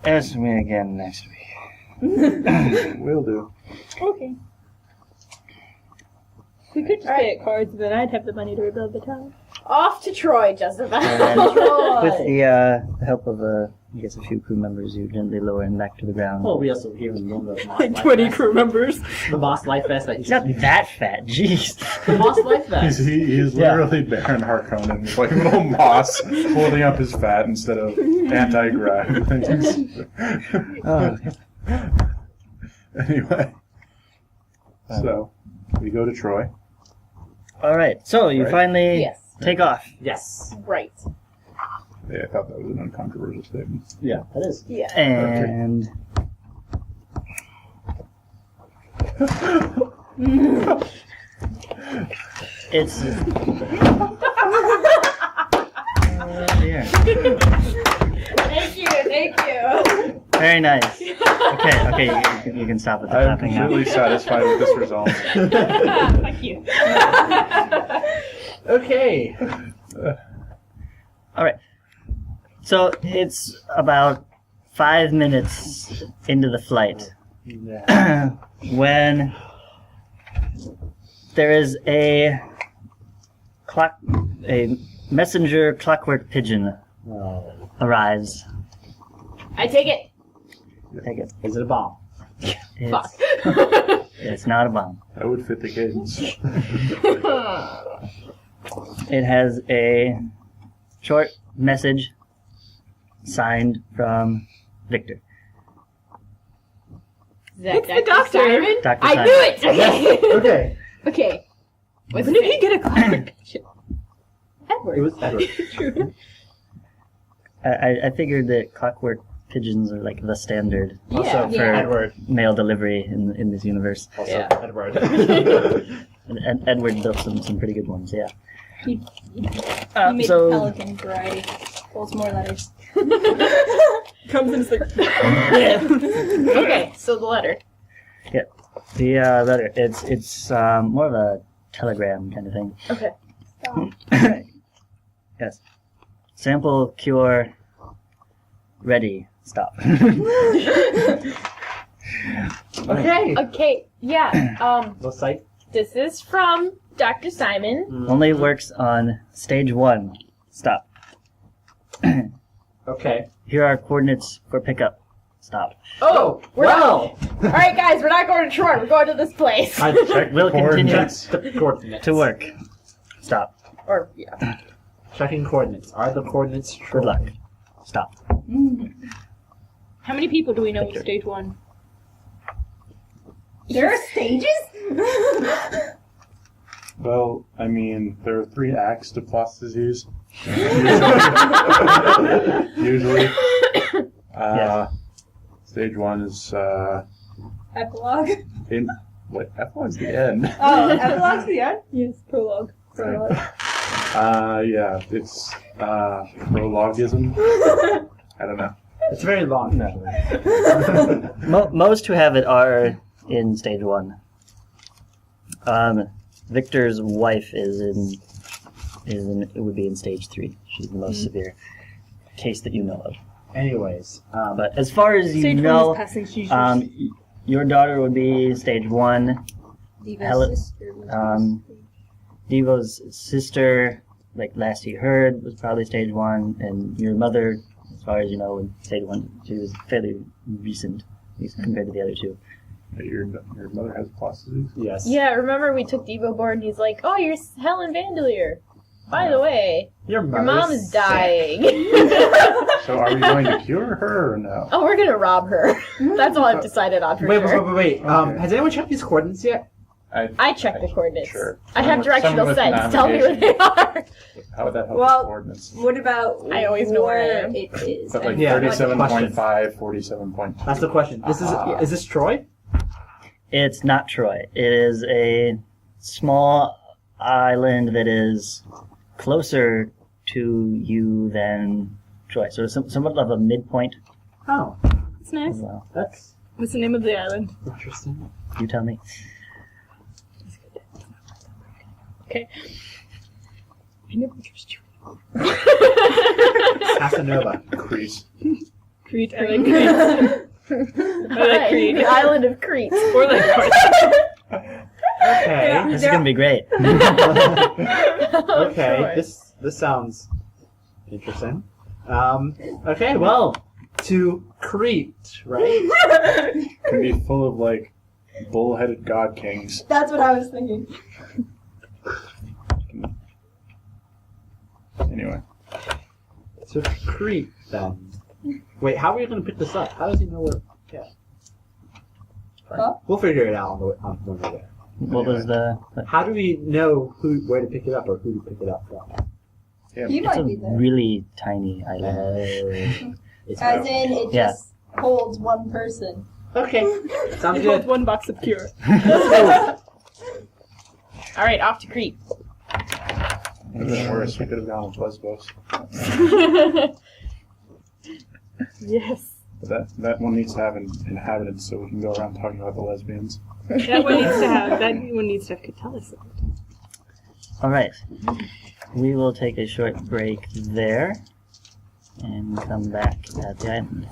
Ask me again next week. Will do. Okay. We could just pay it cards, then I'd have the money to rebuild the town. Off to Troy, Jezebel. And Troy. with the help of I guess a few crew members, you gently lower him back to the ground. Well, we also hear him the Moss Like Life 20 Vest. crew members. The Moss Life Vest that He's not that fat, jeez. The Moss Life Vest. He's Yeah. literally Baron Harkonnen with like a little moss holding up his fat instead of anti-grav things. Oh, Anyway. So, we go to Troy. all right, so you Right. finally Yes. take off. Yes. Right. Yeah, I thought that was an uncontroversial statement. Yeah, that is. Yeah. And it's yeah. Thank you. Very nice. Okay, you can stop with the I am clapping now. completely satisfied with this result. Fuck you. Okay. All right. So it's about 5 minutes into the flight Yeah. when there is a messenger clockwork pigeon Oh. arrives. I take it. Take it. Is it a bomb? It's, Fuck. it's not a bomb. That would fit the cadence. It has a short message signed from Victor. Is that It's the Dr. doctor. Simon? Dr. I Simon. knew it. Okay. Okay. Okay. What's When did he get a clockwork pigeon? Edward? It was Edward. True. I figured that clockwork pigeons are like the standard Also, Yeah. Edward. mail delivery in this universe. Also, Yeah. Edward. And Edward built some pretty good ones, yeah. He Uh, made so the pelican variety. Holds more letters. Comes in like. Okay, so the letter. the letter, it's more of a telegram kind of thing. Okay. Yes. Sample, cure, ready, stop. Okay. Okay, yeah. What site? This is from Dr. Simon. Only works on stage 1. Stop. Okay. Here are coordinates for pickup. Stop. Oh, we're Well. All right, guys, we're not going to Troy. We're going to this place. I Check We'll the continue. coordinates. the coordinates. To work. Stop. Or yeah. Checking coordinates. Are the coordinates true? Good luck. Stop. How many people do we know in stage 1? There are stages? Well, I mean, there are 3 acts to Plot's disease. Usually. Yes. Stage 1 is, Epilogue. epilogue's the end. Oh, epilogue's the end? Yes, prologue. Prologue. Yeah, it's, prologism. I don't know. It's very long. Most who have it are in stage 1. Victor's wife it would be in stage 3. She's the most severe case that you know of. Anyways, But as far as you Stage 1 know, is passing seizures. your daughter would be stage 1. Diva's sister. Devo's sister, like last he heard, was probably stage 1, and your mother, as far as you know, in stage 1, she was fairly recent, at least compared to the other two. Your mother has prostheses? yes. Yeah, remember we took Devo aboard and he's like, oh, you're Helen Vandelier. By the way, Your your mom is sick. dying. So are we going to cure her or no? Oh, we're gonna rob her. That's all I've decided on for Wait, sure. wait. Okay. Has anyone checked these coordinates yet? I checked the coordinates. Sure. I have directional Someone with sense. Tell me where they are. How would that help Well, with coordinates? What about I always know where I am. it is? But like Yeah, 37.5, 47.2. That's the question. Is this Troy? It's not Troy. It is a small island that is closer to you than Troy. So it's somewhat of a midpoint Oh, It's nice. as well. that's What's the name of the island? interesting. You tell me. Okay. I never trust you. Casanova. Crete. Crete. I like Crete. I like Crete. The island of Crete. Or like Okay. This is going to be great. Okay. Troy. This sounds interesting. Okay. Well, to Crete, right? Can be full of like bull-headed god kings. That's what I was thinking. Anyway, To Crete, then. Wait, how are we going to pick this up? How does he know where? Yeah. Huh? We'll figure it out on when we're there. What was the... How do we know where to pick it up or who to pick it up from? You It's might a be there. really tiny island. It's As in, it Yeah. just holds one person. okay. Sounds it holds good. one box of cure. All right, off to Crete. it would have been worse. We could have gone with Lesbos. Yes. But that one needs to have inhabitants so we can go around talking about the lesbians. That one needs to have Catullus. All right. We will take a short break there and come back at the island.